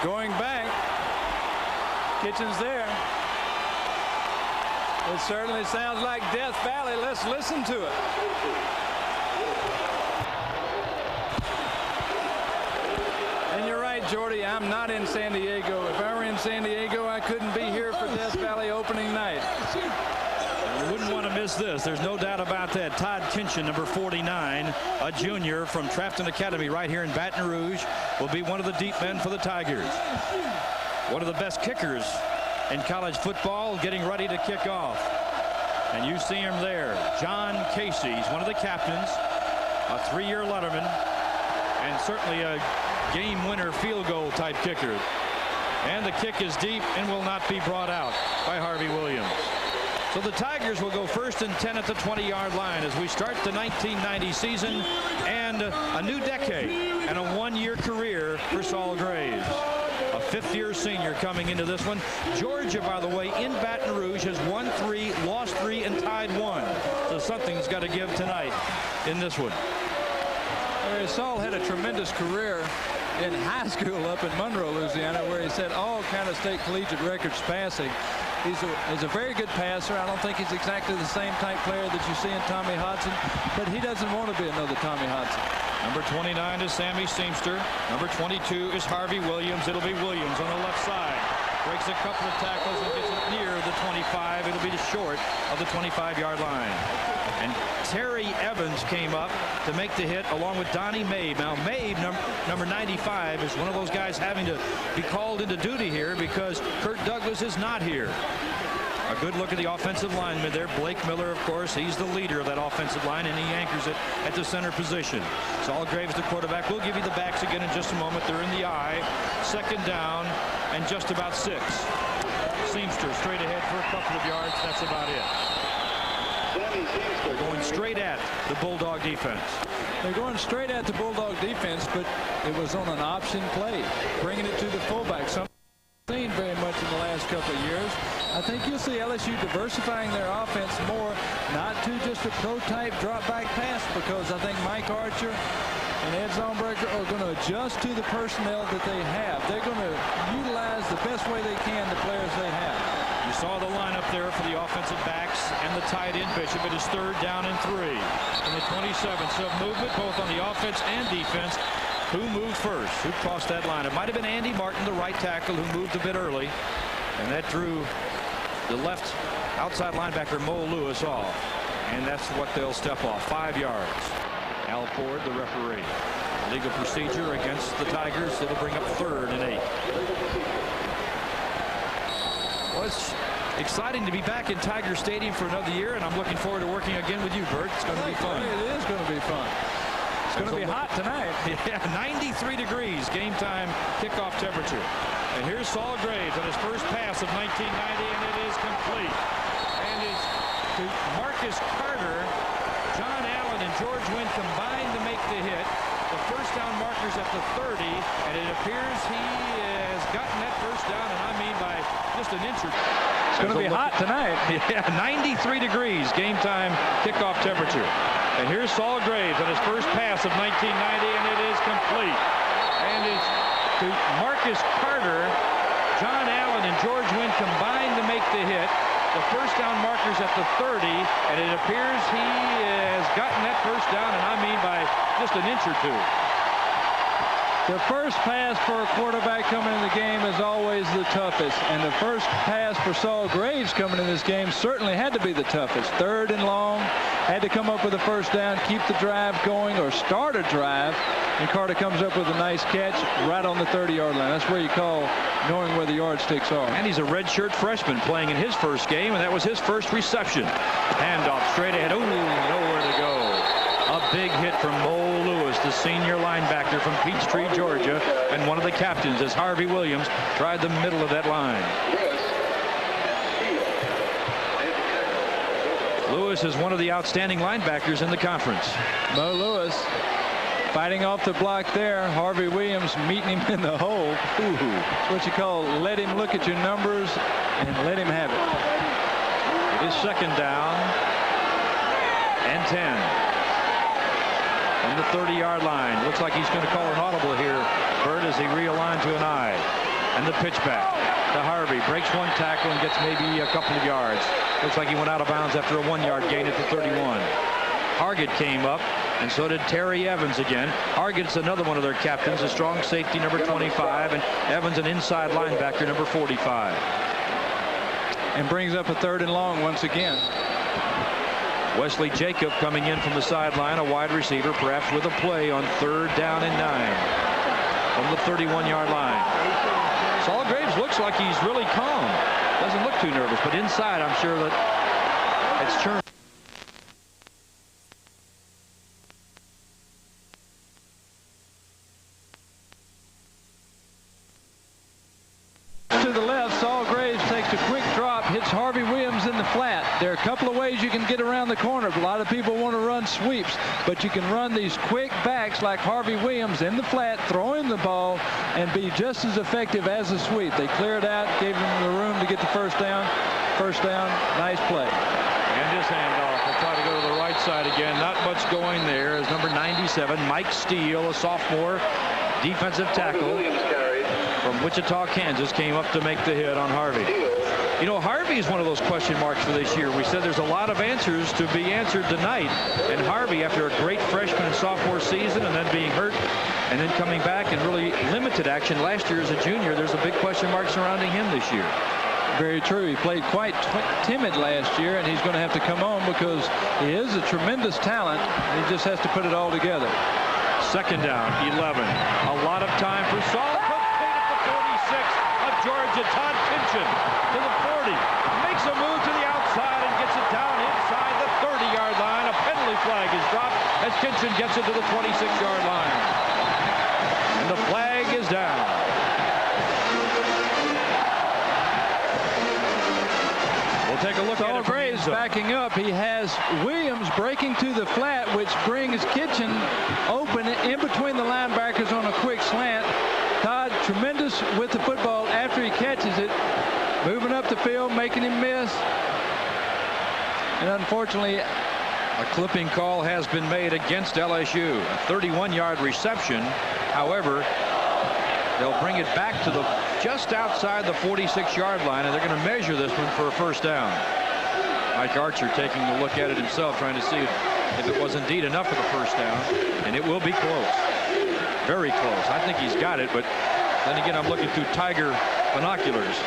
Going back. Kitchen's there. It certainly sounds like Death Valley. Let's listen to it. And you're right, Jordy. I'm not in San Diego. If I were in San Diego, I couldn't be here for Death Valley opening night. You wouldn't want to miss this. There's no doubt about that. Todd Kinchin, number 49, a junior from Trafton Academy right here in Baton Rouge, will be one of the deep men for the Tigers. One of the best kickers in college football, getting ready to kick off. And you see him there. John Casey, he's one of the captains, a 3-year letterman, and certainly a game winner field goal type kicker. And the kick is deep and will not be brought out by Harvey Williams. So the Tigers will go 1st and 10 at the 20-yard line as we start the 1990 season and a new decade and a 1-year career for Saul Graves. A 5th-year senior coming into this one. Georgia, by the way, in Baton Rouge has won 3, lost 3, and tied 1. So something's got to give tonight in this one. Saul had a tremendous career in high school up in Monroe, Louisiana, where he set all kind of state collegiate records passing. He's a very good passer. I don't think he's exactly the same type player that you see in Tommy Hodson, but he doesn't want to be another Tommy Hodson. Number 29 is Sammy Seamster. Number 22 is Harvey Williams. It'll be Williams on the left side. Breaks a couple of tackles and gets it near the 25. It'll be short of the 25-yard line. And Terry Evans came up to make the hit along with Donnie Mabe. Now Mabe, number 95, is one of those guys having to be called into duty here because Kurt Douglas is not here. A good look at the offensive lineman there. Blake Miller, of course, he's the leader of that offensive line, and he anchors it at the center position. Saul Graves, the quarterback. We'll give you the backs again in just a moment. They're in the eye. 2nd down and just about 6. Seamster straight ahead for a couple of yards. That's about it. They're going straight at the Bulldog defense. They're going straight at the Bulldog defense, but it was on an option play, bringing it to the fullback. Something we've seen very much in the last couple of years. I think you'll see LSU diversifying their offense more, not to just a pro-type drop-back pass, because I think Mike Archer and Ed Zonbreaker are going to adjust to the personnel that they have. They're going to utilize the best way they can the players they have. You saw the lineup there for the offensive backs and the tight end Bishop. It is 3rd down and 3 in the 27th. So movement both on the offense and defense. Who moved first? Who crossed that line? It might have been Andy Martin, the right tackle, who moved a bit early, and that drew the left outside linebacker Mo Lewis off, and that's what they'll step off. 5 yards. Al Ford, the referee. Legal procedure against the Tigers. It'll bring up 3rd and 8. Well, it's exciting to be back in Tiger Stadium for another year, and I'm looking forward to working again with you, Bert. It's going to be fun. It is going to be fun. It's going to be hot tonight. Yeah, 93 degrees game time kickoff temperature. And here's Saul Graves on his first pass of 1990, and it is complete. And it's to Marcus Carter. John Allen and George Wynn combined to make the hit. The first down markers at the 30, and it appears he has gotten that first down, and I mean by just an inch or two. It's going to be hot tonight. Yeah, 93 degrees game time kickoff temperature. And here's Saul Graves on his first pass of 1990, and it is complete. And it's to Marcus Carter. John Allen and George Wynn combined to make the hit. The first down markers at the 30, and it appears he has gotten that first down, and I mean by just an inch or two. The first pass for a quarterback coming in the game is always the toughest, and the first pass for Saul Graves coming in this game certainly had to be the toughest. 3rd and long, had to come up with a first down, keep the drive going, or start a drive, and Carter comes up with a nice catch right on the 30-yard line. That's where you call knowing where the yardsticks are. And he's a redshirt freshman playing in his first game, and that was his first reception. Handoff straight ahead. Ooh, nowhere to go. A big hit from Mo Lewis, the senior linebacker from Peachtree, Georgia, and one of the captains as Harvey Williams tried the middle of that line. Lewis is one of the outstanding linebackers in the conference. Mo Lewis fighting off the block there. Harvey Williams meeting him in the hole. Ooh, that's what you call let him look at your numbers and let him have it. It is 2nd down and 10. On the 30-yard line. Looks like he's going to call an audible here, Bert, as he realigns to an eye. And the pitch back to Harvey. Breaks one tackle and gets maybe a couple of yards. Looks like he went out of bounds after a 1-yard gain at the 31. Hargett came up, and so did Terry Evans again. Hargett's another one of their captains, a strong safety, number 25, and Evans an inside linebacker, number 45. And brings up a 3rd and long once again. Wesley Jacob coming in from the sideline, a wide receiver, perhaps with a play on 3rd down and 9 from the 31-yard line. Saul Graves looks like he's really calm. Doesn't look too nervous, but inside I'm sure that it's churned. To the left, Saul Graves takes a quick drop, hits Harvey Williams in the flat. There are a couple of ways you can get around the corner. A lot of people want to run sweeps, but you can run these quick backs like Harvey Williams in the flat, throw him the ball, and be just as effective as a sweep. They cleared out, gave him the room to get the first down. First down, nice play. And his handoff. We'll try to go to the right side again. Not much going there as number 97, Mike Steele, a sophomore defensive tackle from Wichita, Kansas, came up to make the hit on Harvey. You know, Harvey is one of those question marks for this year. We said there's a lot of answers to be answered tonight. And Harvey, after a great freshman and sophomore season and then being hurt and then coming back and really limited action last year as a junior, there's a big question mark surrounding him this year. Very true. He played quite timid last year, and he's going to have to come on because he is a tremendous talent. He just has to put it all together. 2nd down, 11. A lot of time for Saul. Georgia, Todd Kinchin to the 40, makes a move to the outside and gets it down inside the 30-yard line. A penalty flag is dropped as Kinchin gets it to the 26-yard line. And the flag is down. We'll take a look at it. Graves backing up. He has Williams breaking to the flat, which brings Kinchin open in between the linebackers on a quick slant. Todd, tremendous with the football after he catches it, moving up the field, making him miss. And unfortunately, a clipping call has been made against LSU. A 31-yard reception. However, they'll bring it back to the just outside the 46-yard line, and they're going to measure this one for a first down. Mike Archer taking a look at it himself, trying to see if it was indeed enough for the first down, and it will be close. Very close. I think he's got it, but then again, I'm looking through Tiger binoculars.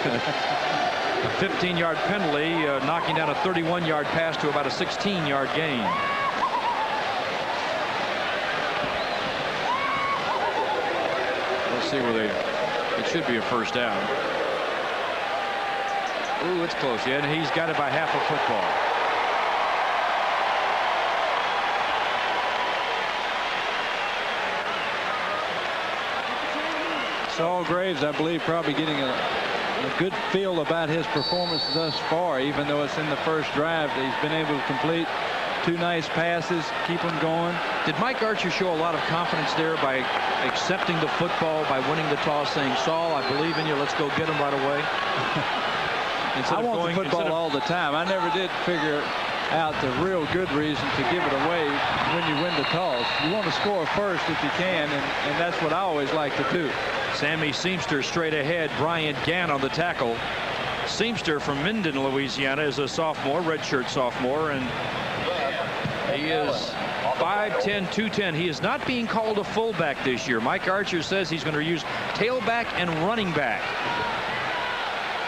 A 15-yard penalty, knocking down a 31-yard pass to about a 16-yard gain. Let's see where it should be a first down. Ooh, it's close. Yeah, and he's got it by half a football. Saul Graves, I believe, probably getting a good feel about his performance thus far, even though it's in the first drive. He's been able to complete 2 nice passes, keep them going. Did Mike Archer show a lot of confidence there by accepting the football, by winning the toss, saying, Saul, I believe in you, let's go get him right away? I want the football all the time. I never did figure out the real good reason to give it away when you win the toss. You want to score first if you can, and that's what I always like to do. Sammy Seamster straight ahead. Brian Gann on the tackle. Seamster from Minden, Louisiana, is a sophomore, redshirt sophomore, and he is 5'10", 210. He is not being called a fullback this year. Mike Archer says he's going to use tailback and running back.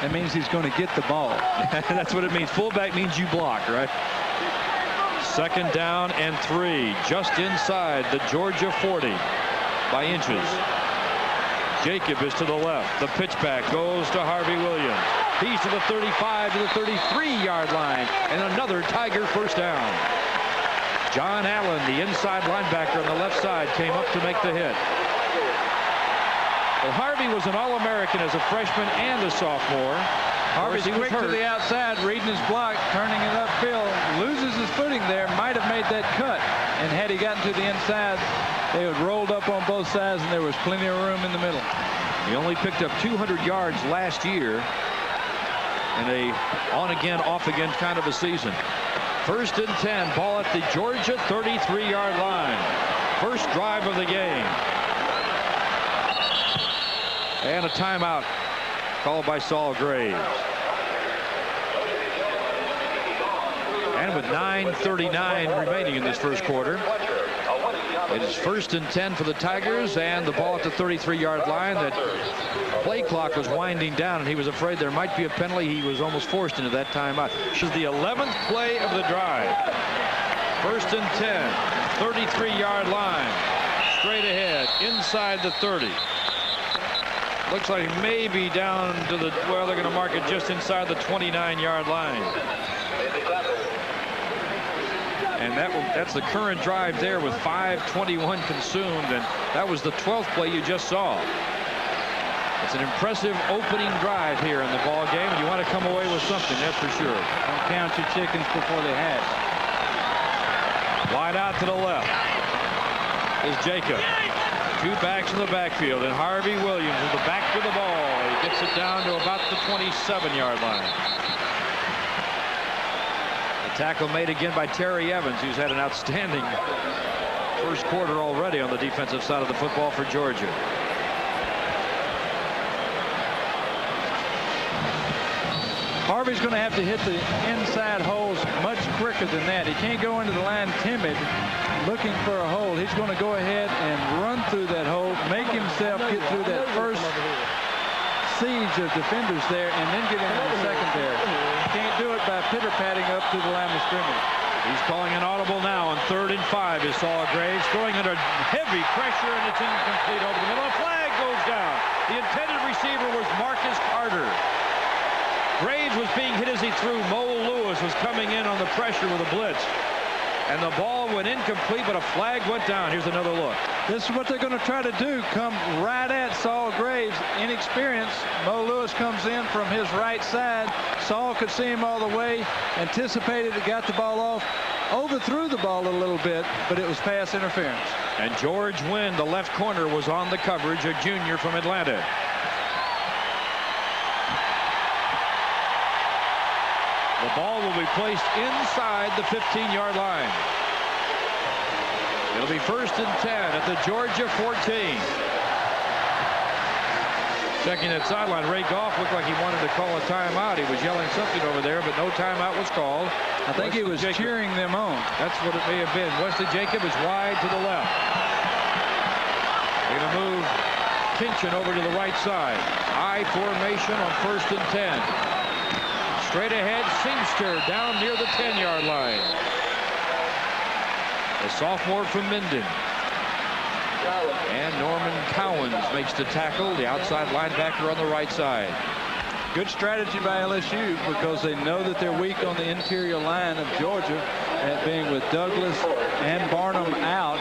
That means he's going to get the ball. That's what it means. Fullback means you block, right? 2nd down and 3, just inside the Georgia 40 by inches. Jacob is to the left. The pitchback goes to Harvey Williams. He's to the 35 to the 33-yard line, and another Tiger first down. John Allen, the inside linebacker on the left side, came up to make the hit. Well, Harvey was an All-American as a freshman and a sophomore. Harvey's quick to the outside, reading his block, turning it upfield, loses his footing there, might have made that cut. And had he gotten to the inside, they had rolled up on both sides, and there was plenty of room in the middle. He only picked up 200 yards last year in a on-again, off-again kind of a season. 1st and 10, ball at the Georgia 33-yard line. First drive of the game. And a timeout called by Saul Graves. And with 9:39 remaining in this first quarter, it is 1st and 10 for the Tigers, and the ball at the 33-yard line. That play clock was winding down, and he was afraid there might be a penalty. He was almost forced into that timeout. This is the 11th play of the drive. 1st and 10, 33-yard line, straight ahead, inside the 30. Looks like maybe down to the, well, they're going to mark it just inside the 29-yard line. And that's the current drive there with 5:21 consumed, and that was the 12th play you just saw. It's an impressive opening drive here in the ball game, and you want to come away with something, that's for sure. Don't count your chickens before they hatch. Wide out to the left is Jacob. 2 backs in the backfield, and Harvey Williams with the back to the ball. He gets it down to about the 27-yard line. Tackle made again by Terry Evans, who's had an outstanding first quarter already on the defensive side of the football for Georgia. Harvey's going to have to hit the inside holes much quicker than that. He can't go into the line timid, looking for a hole. He's going to go ahead and run through that hole, make himself get through that first siege of defenders there, and then get into the secondary. Can't do it by pitter-patting up to the line of scrimmage. He's calling an audible now on 3rd and 5 is Saul Graves, throwing under heavy pressure, and it's incomplete over the middle. A flag goes down. The intended receiver was Marcus Carter. Graves was being hit as he threw. Mo Lewis was coming in on the pressure with a blitz. And the ball went incomplete, but a flag went down. Here's another look. This is what they're going to try to do. Come right at Saul Graves. Inexperienced. Mo Lewis comes in from his right side. Saul could see him all the way. Anticipated it, got the ball off. Overthrew the ball a little bit, but it was pass interference. And George Wynn, the left corner, was on the coverage, a junior from Atlanta. The ball will be placed inside the 15-yard line. It'll be 1st and 10 at the Georgia 14. Checking that sideline, Ray Goff looked like he wanted to call a timeout. He was yelling something over there, but no timeout was called. I think he was cheering them on. That's what it may have been. Wesley Jacob is wide to the left. They're going to move Kinchin over to the right side. I formation on 1st and 10. Straight ahead, Singster down near the 10-yard line. The sophomore from Minden. And Norman Cowens makes the tackle, the outside linebacker on the right side. Good strategy by LSU because they know that they're weak on the interior line of Georgia, at being with Douglas and Barnum out.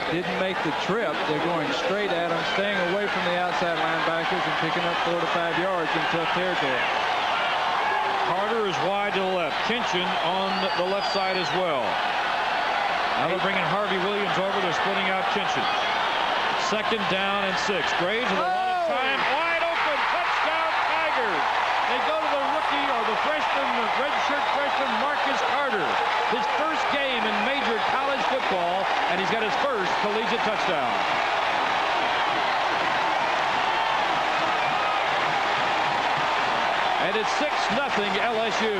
Didn't make the trip. They're going straight at them, staying away from the outside linebackers and picking up 4 to 5 yards in tough territory. Carter is wide to the left. Kinchin on the left side as well. Now they're bringing Harvey Williams over. They're splitting out Kinchin. 2nd down and 6. Graves with a lot of time. Wide open. Touchdown Tigers. They go to the rookie, or the freshman, the redshirt freshman, Marcus Carter. His first game in major college football, and he's got his first collegiate touchdown. And it's 6-0 LSU.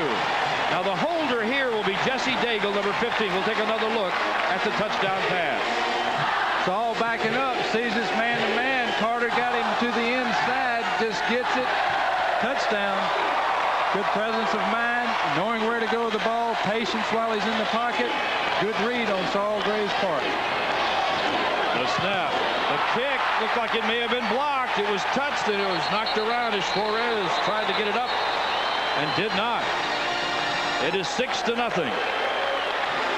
Now the holder here will be Jesse Daigle, number 15. We'll take another look at the touchdown pass. Saul backing up, sees this man-to-man. Carter got him to the inside, just gets it. Touchdown. Good presence of mind, knowing where to go with the ball, patience while he's in the pocket. Good read on Saul Graves' part. The snap. The kick looked like it may have been blocked. It was touched and it was knocked around as Flores tried to get it up and did not. It is 6-0.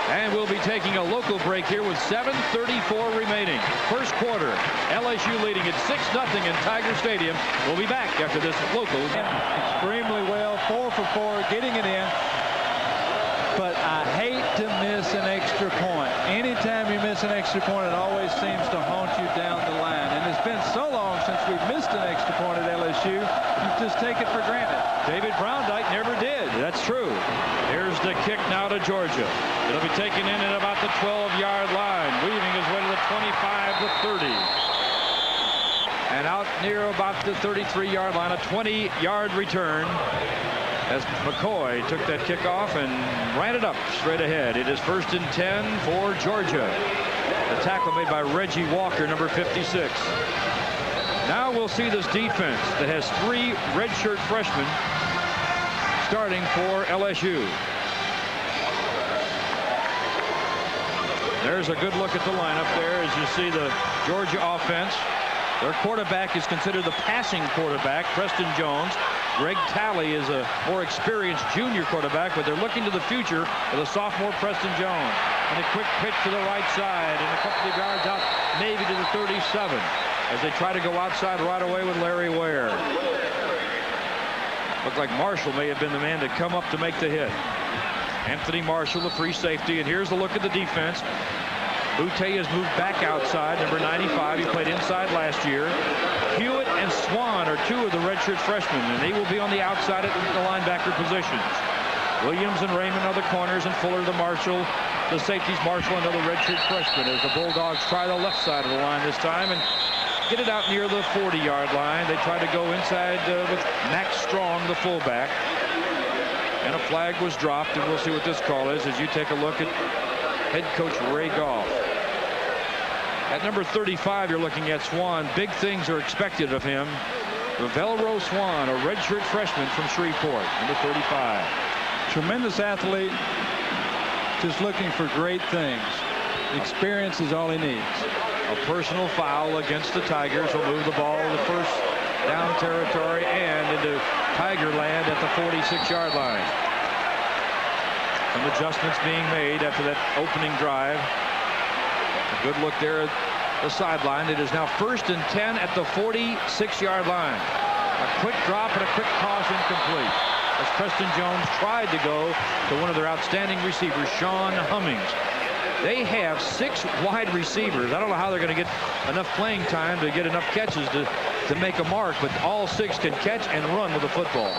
And we'll be taking a local break here with 7:34 remaining. First quarter, LSU leading at 6-0 in Tiger Stadium. We'll be back after this local. Extremely well, 4 for 4, getting it in. But I hate to miss an extra point. Anytime you miss an extra point, it always seems to haunt you down the line. And it's been so long since we've missed an extra point at LSU, you just take it for granted. David Browndyke never did. That's true. Here's the kick now to Georgia. It'll be taken in at about the 12-yard line, weaving his way to the 25 to 30. And out near about the 33-yard line, a 20-yard return as McCoy took that kickoff and ran it up straight ahead. It is 1st and 10 for Georgia. The tackle made by Reggie Walker, number 56. Now we'll see this defense that has 3 redshirt freshmen starting for LSU. There's a good look at the lineup there as you see the Georgia offense. Their quarterback is considered the passing quarterback, Preston Jones. Greg Talley is a more experienced junior quarterback, but they're looking to the future with a sophomore Preston Jones. And a quick pitch to the right side and a couple of yards out, maybe to the 37, as they try to go outside right away with Larry Ware. Looked like Marshall may have been the man to come up to make the hit. Anthony Marshall, the free safety, and here's the look at the defense. Boutte has moved back outside, number 95. He played inside last year. Hewitt and Swan are 2 of the redshirt freshmen, and they will be on the outside at the linebacker positions. Williams and Raymond are the corners, and Fuller the Marshall. The safeties, Marshall, another redshirt freshman, as the Bulldogs try the left side of the line this time and get it out near the 40-yard line. They try to go inside with Max Strong, the fullback. And a flag was dropped, and we'll see what this call is as you take a look at head coach Ray Goff. At number 35, you're looking at Swan. Big things are expected of him. Ravelro Swan, a redshirt freshman from Shreveport, number 35. Tremendous athlete, just looking for great things. Experience is all he needs. A personal foul against the Tigers will move the ball to the first down territory and into Tiger land at the 46-yard line. Some adjustments being made after that opening drive. A good look there at the sideline. It is now 1st and 10 at the 46-yard line. A quick drop and a quick toss incomplete, as Preston Jones tried to go to one of their outstanding receivers, Sean Hummings. They have 6 wide receivers. I don't know how they're going to get enough playing time to get enough catches to make a mark, but all 6 can catch and run with the football.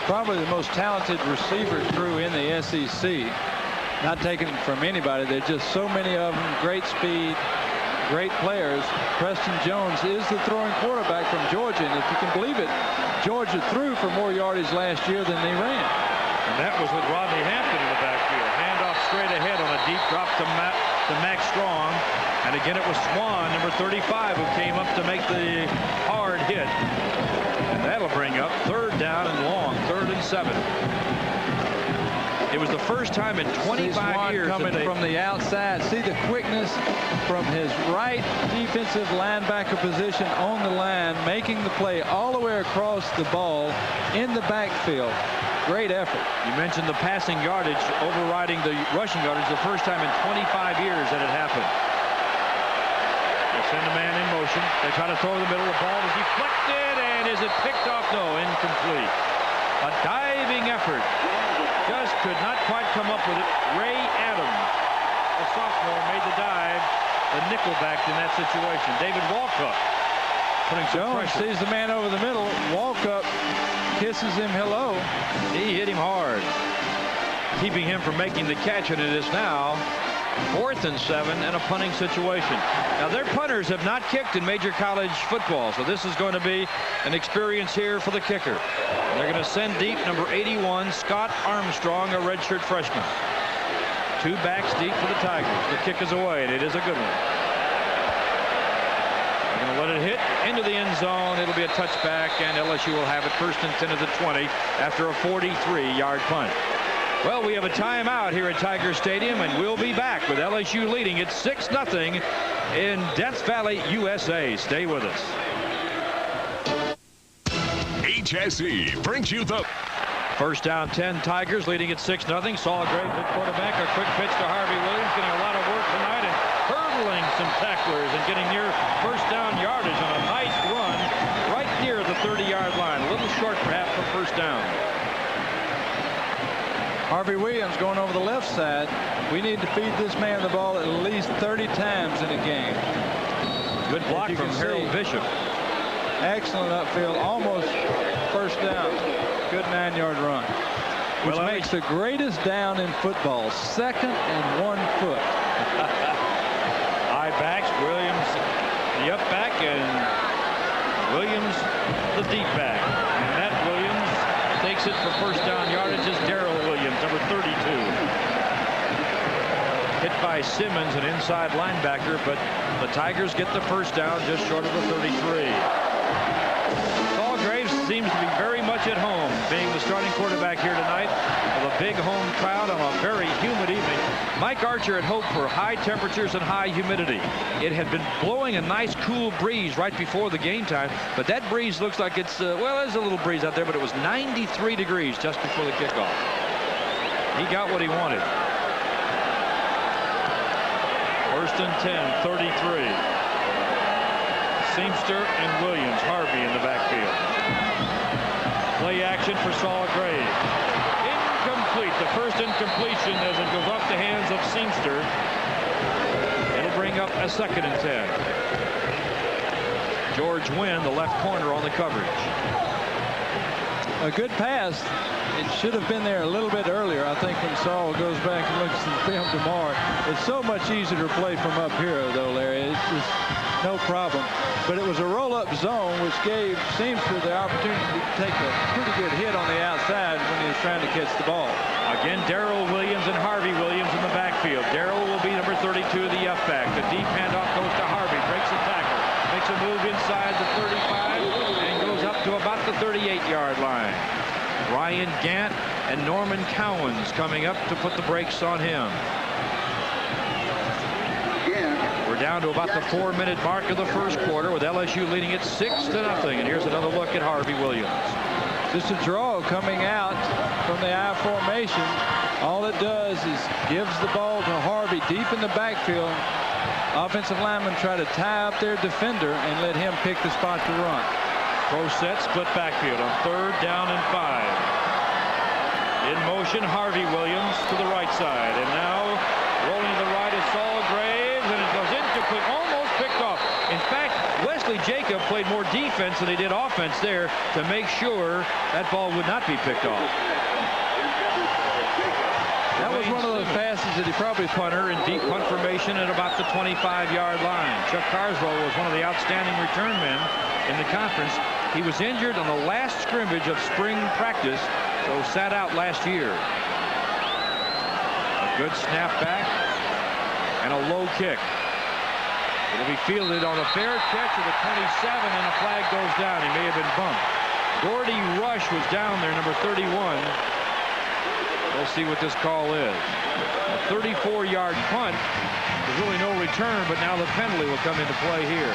Probably the most talented receiver crew in the SEC. Not taken from anybody. There's just so many of them. Great speed, great players. Preston Jones is the throwing quarterback from Georgia, and if you can believe it, Georgia threw for more yardage last year than they ran. And that was with Rodney Hampton in the backfield. Handoff straight ahead on a deep drop to Max Strong. And again, it was Swan, number 35, who came up to make the hard hit. And that'll bring up 3rd down and long, 3rd and 7. It was the first time in 25 years coming from the outside. See the quickness from his right defensive linebacker position on the line, making the play all the way across the ball in the backfield. Great effort. You mentioned the passing yardage overriding the rushing yardage, the first time in 25 years that it happened. They send a man in motion. They try to throw in the middle. The ball is deflected, and is it picked off? No, incomplete. A diving effort. Just could not quite come up with it. Ray Adams, the sophomore, made the dive. The nickelback in that situation. David Walkup putting some Jones pressure. sees the man over the middle. Walkup kisses him hello. He hit him hard, keeping him from making the catch, and it is now 4th and 7 and a punting situation. Now, their punters have not kicked in major college football, so this is going to be an experience here for the kicker. They're going to send deep number 81, Scott Armstrong, a redshirt freshman. 2 backs deep for the Tigers. The kick is away, and it is a good one. They're going to let it hit into the end zone. It'll be a touchback, and LSU will have it 1st and 10 at the 20 after a 43-yard punt. Well, we have a timeout here at Tiger Stadium, and we'll be back with LSU leading it 6-0 in Death Valley, USA. Stay with us. HSE brings you the 1st down 10, Tigers leading at 6-0. Saw a great good quarterback. A quick pitch to Harvey Williams, getting a lot of work tonight and hurdling some tacklers and getting near 1st down yardage on a nice run right near the 30-yard line. A little short perhaps for 1st down. Harvey Williams going over the left side. We need to feed this man the ball at least 30 times in a game. Good block from Harold Bishop. Excellent upfield, almost 1st down. Good 9-yard run, which makes the greatest down in football, 2nd and 1 foot. High backs, Williams, the up back, and Williams the deep back. And Matt Williams takes it for first down yardage as Darrell Williams, number 32. Hit by Simmons, an inside linebacker, but the Tigers get the first down just short of the 33. Saul Graves seems to be very much at home being the starting quarterback here tonight with a big home crowd on a very humid evening. Mike Archer had hoped for high temperatures and high humidity. It had been blowing a nice cool breeze right before the game time, but that breeze looks like it's well, there's a little breeze out there, but it was 93 degrees just before the kickoff. He got what he wanted. First and 10, 33. Seamster and Williams, Harvey in the backfield. Play action for Saul Graves. Incomplete. The first incompletion as it goes off the hands of Seamster. It'll bring up a second and 10. George Wynn, the left corner, on the coverage. A good pass. It should have been there a little bit earlier. I think when Saul goes back and looks at the film tomorrow, it's so much easier to play from up here, though, Larry. It's just no problem. But it was a roll-up zone, which gave Seamster the opportunity to take a pretty good hit on the outside when he was trying to catch the ball. Again, Darrell Williams and Harvey Williams in the backfield. Darrell will be number 32, the F-back. The deep handoff goes to Harvey, breaks the tackle, makes a move inside the 35, and goes up to about the 38-yard line. Ryan Gant and Norman Cowens coming up to put the brakes on him. We're down to about the 4-minute mark of the first quarter with LSU leading it 6-0. And here's another look at Harvey Williams. Just a draw coming out from the I formation. All it does is gives the ball to Harvey deep in the backfield. Offensive linemen try to tie up their defender and let him pick the spot to run. Pro set, split backfield on 3rd down and 5. In motion, Harvey Williams to the right side. And now rolling to the right is Saul Graves, and it goes incomplete, almost picked off. In fact, Wesley Jacob played more defense than he did offense there to make sure that ball would not be picked off. That was one of those passes that he probably punter in deep punt formation at about the 25-yard line. Chuck Carswell was one of the outstanding return men in the conference. He was injured on the last scrimmage of spring practice, so sat out last year. A good snap back and a low kick. It'll be fielded on a fair catch of the 27, and a flag goes down. He may have been bumped. Gordy Rush was down there, number 31. We'll see what this call is. A 34-yard punt. There's really no return, but now the penalty will come into play here.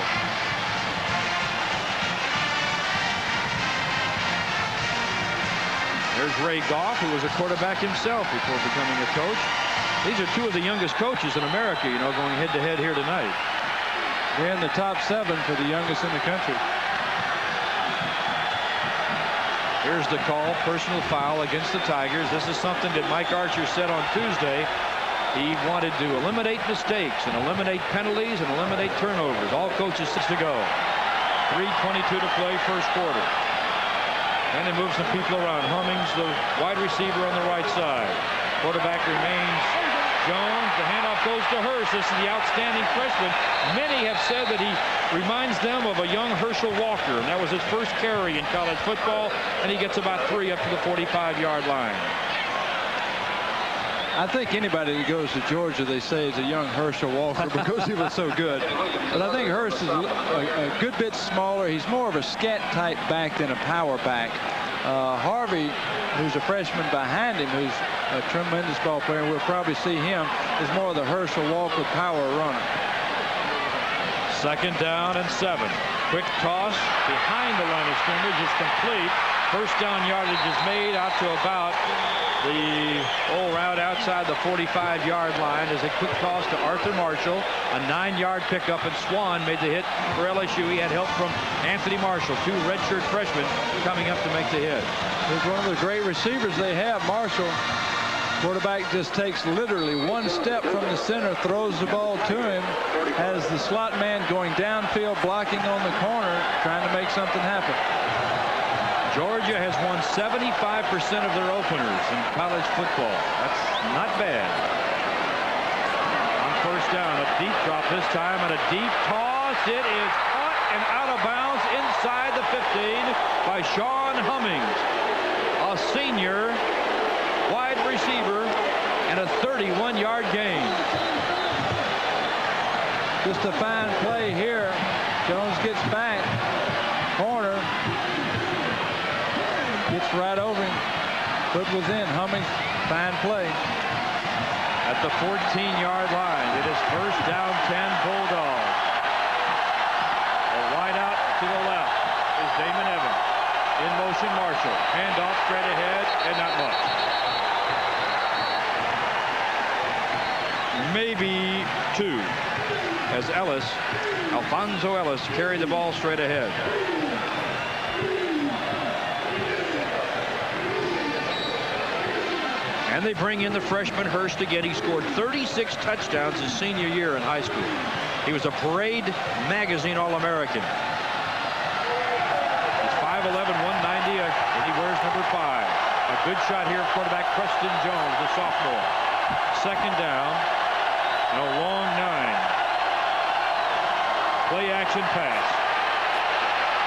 There's Ray Goff, who was a quarterback himself before becoming a coach. These are two of the youngest coaches in America, you know, going head-to-head here tonight. They're in the top 7 for the youngest in the country. Here's the call, personal foul against the Tigers. This is something that Mike Archer said on Tuesday. He wanted to eliminate mistakes and eliminate penalties and eliminate turnovers. All coaches 6 to go. 3:22 to play, first quarter. And they move some people around. Hummings, the wide receiver on the right side. Quarterback remains Jones. The handoff goes to Hurst. This is the outstanding freshman. Many have said that he reminds them of a young Herschel Walker, and that was his first carry in college football, and he gets about 3 up to the 45-yard line. I think anybody that goes to Georgia, they say, is a young Herschel Walker because he was so good. But I think Hurst is a good bit smaller. He's more of a scat type back than a power back. Harvey, who's a freshman behind him, who's a tremendous ball player, and we'll probably see him, is more of the Herschel Walker power runner. 2nd down and 7. Quick toss behind the line of scrimmage is complete. First down yardage is made out to about the route outside the 45-yard line. Is a quick toss to Arthur Marshall. A 9-yard pickup, and Swan made the hit for LSU. He had help from Anthony Marshall, 2 redshirt freshmen coming up to make the hit. He's one of the great receivers they have, Marshall. Quarterback just takes literally 1 step from the center, throws the ball to him, has the slot man going downfield, blocking on the corner, trying to make something happen. Georgia has won 75% of their openers in college football. That's not bad. On first down, a deep drop this time, and a deep toss. It is caught and out of bounds inside the 15 by Sean Hummings, a senior wide receiver, and a 31-yard gain. Just a fine play here. Jones gets back. Corner. Gets right over him. Foot was in. Hummings, fine play. At the 14-yard line, it is first down 10 Bulldogs. A wide out to the left is Damon Evans. In motion, Marshall. Handoff straight ahead, and not much. Maybe two, as Alfonso Ellis carried the ball straight ahead. And they bring in the freshman Hurst again. He scored 36 touchdowns his senior year in high school. He was a Parade Magazine All-American. He's 5'11", 190, and he wears number 5. A good shot here, quarterback Preston Jones, the sophomore. Second down, and a long 9. Play action pass.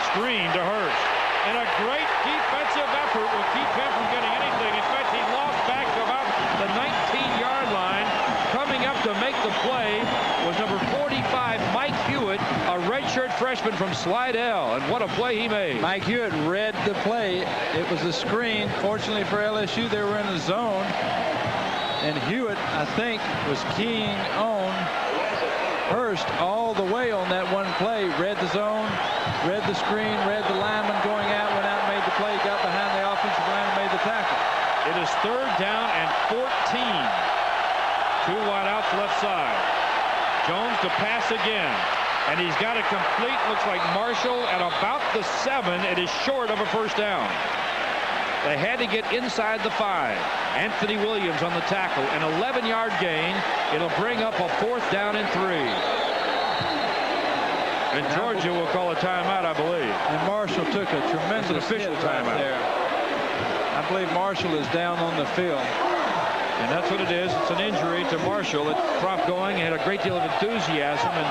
Screen to Hurst. And a great defensive effort will keep him from getting anything. In fact, he lost back to about the 19-yard line. Coming up to make the play was number 45, Mike Hewitt, a redshirt freshman from Slidell. And what a play he made. Mike Hewitt read the play. It was a screen. Fortunately for LSU, they were in the zone. And Hewitt, I think, was keying on Hurst all the way on that one play. Read the zone, read the screen, read the lineman going out, went out and made the play, got behind the offensive line and made the tackle. It is third down and 14. Two wide outs left side. Jones to pass again. And he's got it complete. Looks like Marshall at about the 7. It is short of a first down. They had to get inside the 5. Anthony Williams on the tackle. An 11-yard gain. It'll bring up a fourth down and 3. And Georgia will call a timeout, I believe. And Marshall took a tremendous official timeout there. I believe Marshall is down on the field. And that's what it is. It's an injury to Marshall. It propped going. He had a great deal of enthusiasm, and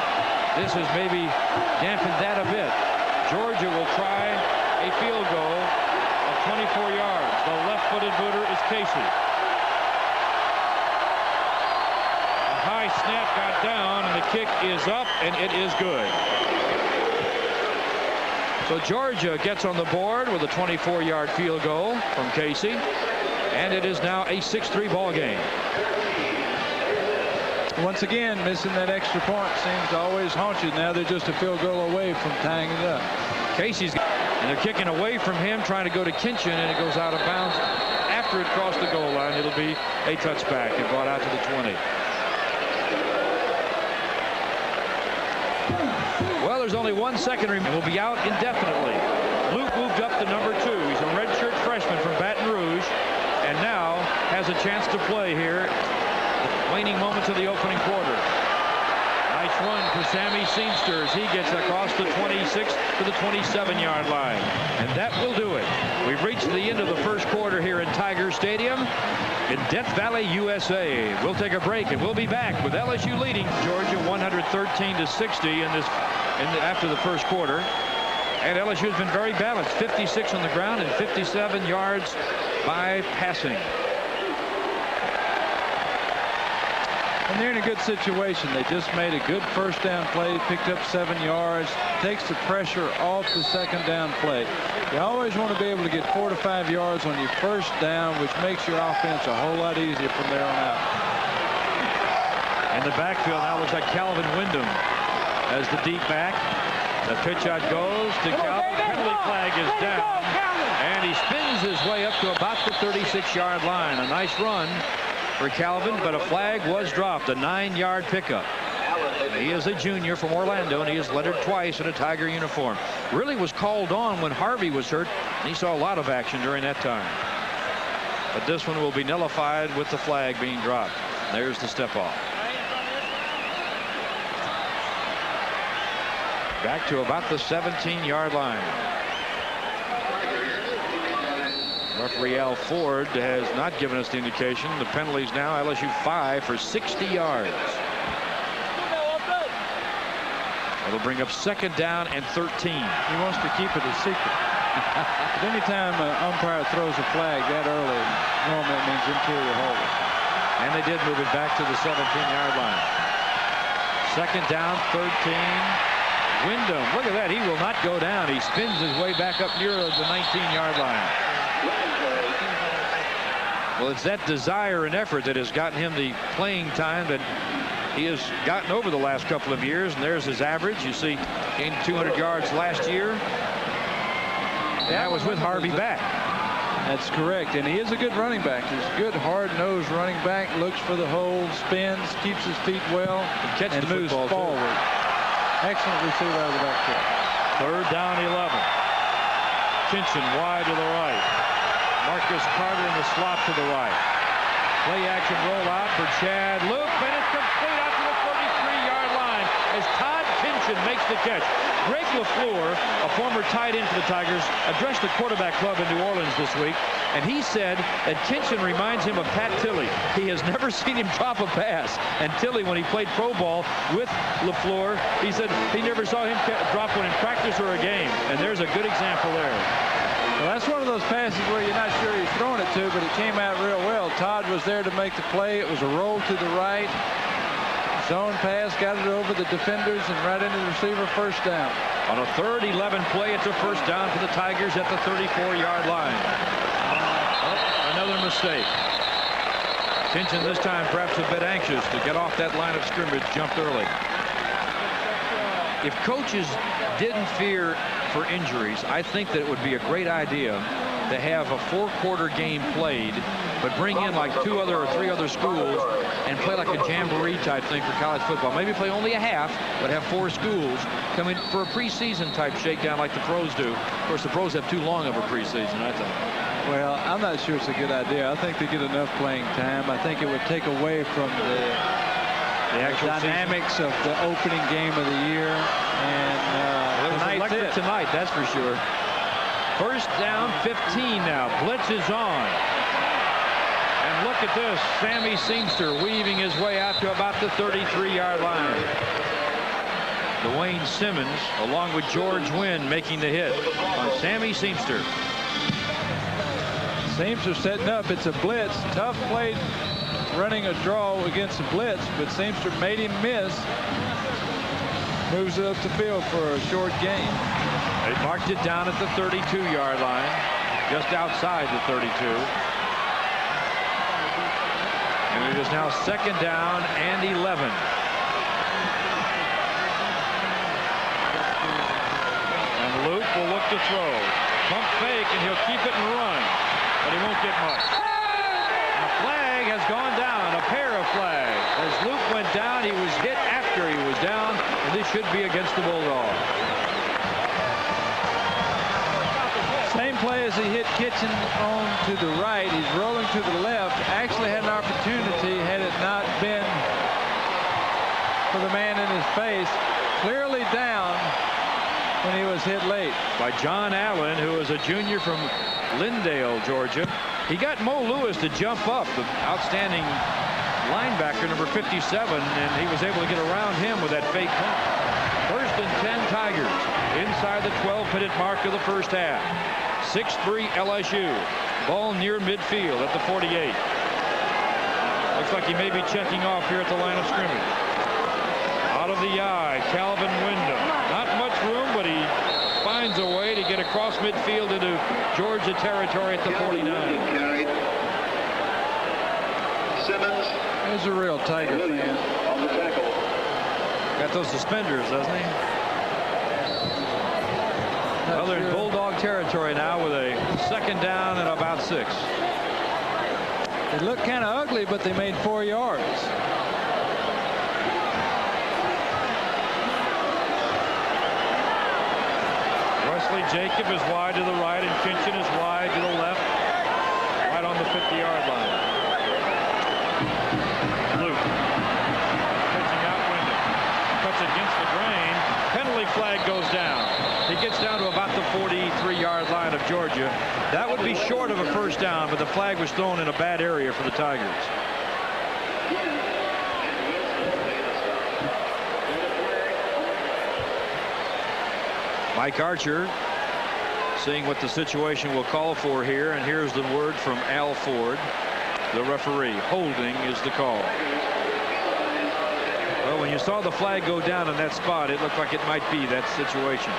this has maybe dampened that a bit. Georgia will try a field goal of 24 yards. The left-footed booter is Casey. A high snap got down, and the kick is up, and it is good. So Georgia gets on the board with a 24-yard field goal from Casey, and it is now a 6-3 ball game. Once again, missing that extra point seems to always haunt you. Now they're just a field goal away from tying it up. Casey's, and they're kicking away from him, trying to go to Kinchin, and it goes out of bounds after it crossed the goal line. It'll be a touchback and brought out to the 20. Well, there's only 1 second remaining. Will be out indefinitely. Luke moved up to number 2. He's a redshirt freshman from Baton Rouge, and now has a chance to play here. The waning moments of the opening quarter. Nice run for Sammy Seamsters. He gets across the 26 to the 27-yard line, and that will do it. We've reached the end of the first quarter here in Tiger Stadium in Death Valley, USA. We'll take a break, and we'll be back with LSU leading Georgia 113-60 after the first quarter. And LSU has been very balanced, 56 on the ground and 57 yards by passing. And they're in a good situation. They just made a good first down play, picked up 7 yards, takes the pressure off the second down play. You always want to be able to get 4 to 5 yards on your first down, which makes your offense a whole lot easier from there on out. And the backfield now looks like Calvin Wyndham as the deep back. The pitch out goes to Calvin. Penalty flag is down, and he spins his way up to about the 36-yard line. A nice run for Calvin, but a flag was dropped. A 9-yard pickup. He is a junior from Orlando, and he is lettered twice in a Tiger uniform. Really was called on when Harvey was hurt, and he saw a lot of action during that time. But this one will be nullified with the flag being dropped. There's the step off. Back to about the 17-yard line. Referee Al Ford has not given us the indication. The penalties now, LSU 5 for 60 yards. It'll bring up 2nd down and 13. He wants to keep it a secret. But anytime an umpire throws a flag that early, normally it means interior holding. And they did move it back to the 17-yard line. 2nd down, 13. Wyndham, look at that. He will not go down. He spins his way back up near the 19-yard line. Well, it's that desire and effort that has gotten him the playing time that he has gotten over the last couple of years. And there's his average. You see, gained 200 yards last year. And that was with Harvey back. That's correct. And he is a good running back. He's a good, hard-nosed running back. Looks for the hole, spins, keeps his feet well, and moves forward. Excellent receiver out of the backfield. 3rd down, 11. Kinchin wide to the right. Marcus Carter in the slot to the right. Play action rollout for Chad Luke, and it's complete out to the 33-yard line as Todd Kinchin makes the catch. Greg LaFleur, a former tight end for the Tigers, addressed the quarterback club in New Orleans this week, and he said that Kinchin reminds him of Pat Tilley. He has never seen him drop a pass. And Tilley, when he played pro ball with LaFleur, he said he never saw him drop one in practice or a game. And there's a good example there. Well, that's one of those passes where you're not sure he's throwing it to, but it came out real well. Todd was there to make the play. It was a roll to the right. Zone pass, got it over the defenders and right into the receiver. 1st down. On a 3rd 11 play, it's a 1st down for the Tigers at the 34-yard line. Oh, another mistake. Kinchin this time perhaps a bit anxious to get off that line of scrimmage, jumped early. If coaches didn't fear for injuries, I think that it would be a great idea to have a 4-quarter game played, but bring in like 2 other or 3 other schools and play like a jamboree type thing for college football. Maybe play only a half, but have 4 schools come in for a preseason type shakedown like the pros do. Of course, the pros have too long of a preseason, I think. Well, I'm not sure it's a good idea. I think they get enough playing time. I think it would take away from the actual dynamics of the opening game of the year. And it was electric tonight, that's for sure. 1st down, 15 now. Blitz is on. And look at this. Sammy Seamster weaving his way out to about the 33-yard line. Dwayne Simmons, along with George Wynn, making the hit on Sammy Seamster. Seamster setting up. It's a blitz. Tough play running a draw against a blitz, but Seamster made him miss. Moves it up the field for a short gain. They marked it down at the 32-yard line, just outside the 32. And it is now 2nd down and 11. And Luke will look to throw. Pump fake, and he'll keep it and run, but he won't get much. And a flag has gone down, a pair of flags. As Luke went down, he was hit after he was down, and this should be against the Bulldogs. Same play as he hit Kitchen on to the right. He's rolling to the left. Actually had an opportunity had it not been for the man in his face. Clearly down when he was hit late. By John Allen, who is a junior from Lindale, Georgia. He got Mo Lewis to jump up, the outstanding linebacker, number 57, and he was able to get around him with that fake punt. 1st and 10 Tigers inside the 12-minute mark of the 1st half. 6-3 LSU. Ball near midfield at the 48. Looks like he may be checking off here at the line of scrimmage. Out of the eye, Calvin Wyndham. Not much room, but he finds a way to get across midfield into Georgia territory at the 49. He's a real Tiger fan. Got those suspenders, doesn't he? Well, they're in Bulldog territory now with a 2nd down and about 6. They look kind of ugly, but they made 4 yards. Wesley Jacob is wide to the right, and Kinchin is wide to the left, right on the 50-yard line. Luke pitching out Wyndham. Cuts against the grain. Penalty flag goes down. He gets down to about the 43-yard line of Georgia. That would be short of a 1st down, but the flag was thrown in a bad area for the Tigers. Mike Archer seeing what the situation will call for here, and here's the word from Al Ford, the referee. Holding is the call. Well, when you saw the flag go down in that spot, it looked like it might be that situation.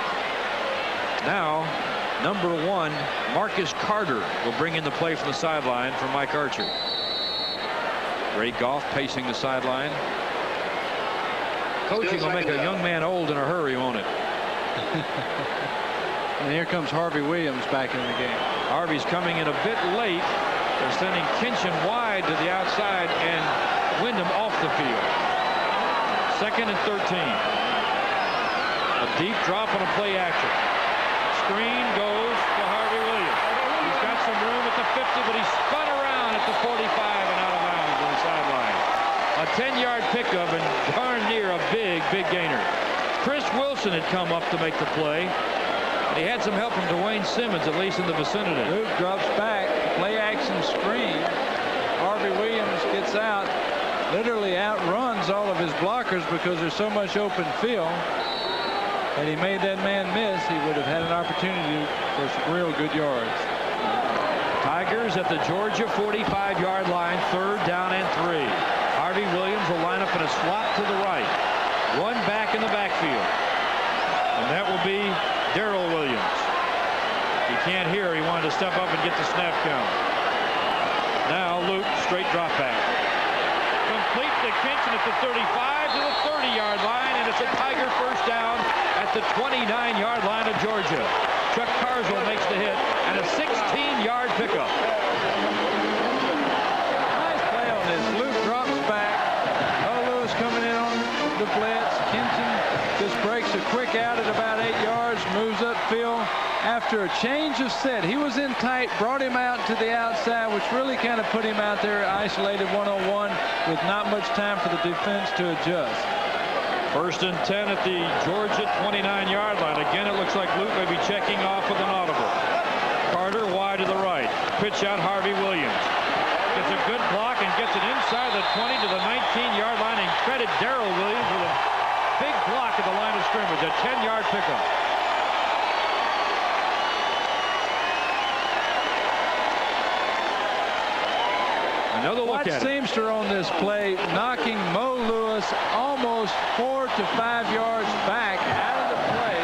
Now, number 1, Marcus Carter will bring in the play from the sideline for Mike Archer. Ray Goff pacing the sideline. Coaching will make a young man old in a hurry, won't it? And here comes Harvey Williams back in the game. Harvey's coming in a bit late. They're sending Kinchin wide to the outside and Wyndham off the field. 2nd and 13. A deep drop on a play action. Screen goes to Harvey Williams. He's got some room at the 50, but he spun around at the 45 and out of bounds on the sideline. A 10-yard pickup and darn near a big gainer. Chris Wilson had come up to make the play. He had some help from Dwayne Simmons, at least in the vicinity. Luke drops back, play action screen. Harvey Williams gets out, literally outruns all of his blockers because there's so much open field. Had he made that man miss, he would have had an opportunity for some real good yards. Tigers at the Georgia 45-yard line, 3rd down and 3. Harvey Williams will line up in a slot to the right. 1 back in the backfield. And that will be Darrell Williams. He can't hear. He wanted to step up and get the snap count. Now Luke, straight drop back. Complete to Kinchin at the 35 to the 30-yard line, and it's a Tiger first down at the 29-yard line of Georgia. Chuck Carswell makes the hit and a 16-yard pickup. Nice play on this. Luke drops back. Lewis coming in on the blitz. Kinchin just breaks a quick out at about 8 yards, moves upfield after a change of set. He was in tight, brought him out to the outside, which really kind of put him out there isolated one-on-one with not much time for the defense to adjust. 1st and 10 at the Georgia 29-yard line. Again, it looks like Luke may be checking off with an audible. Carter wide to the right. Pitch out Harvey Williams. Gets a good block and gets it inside the 20 to the 19-yard line, and credit Darrell Williams with a big block at the line of scrimmage. A 10-yard pickup. Another look at it. Seamster on this play, knocking Mo Lewis almost 4 to 5 yards back out of the play,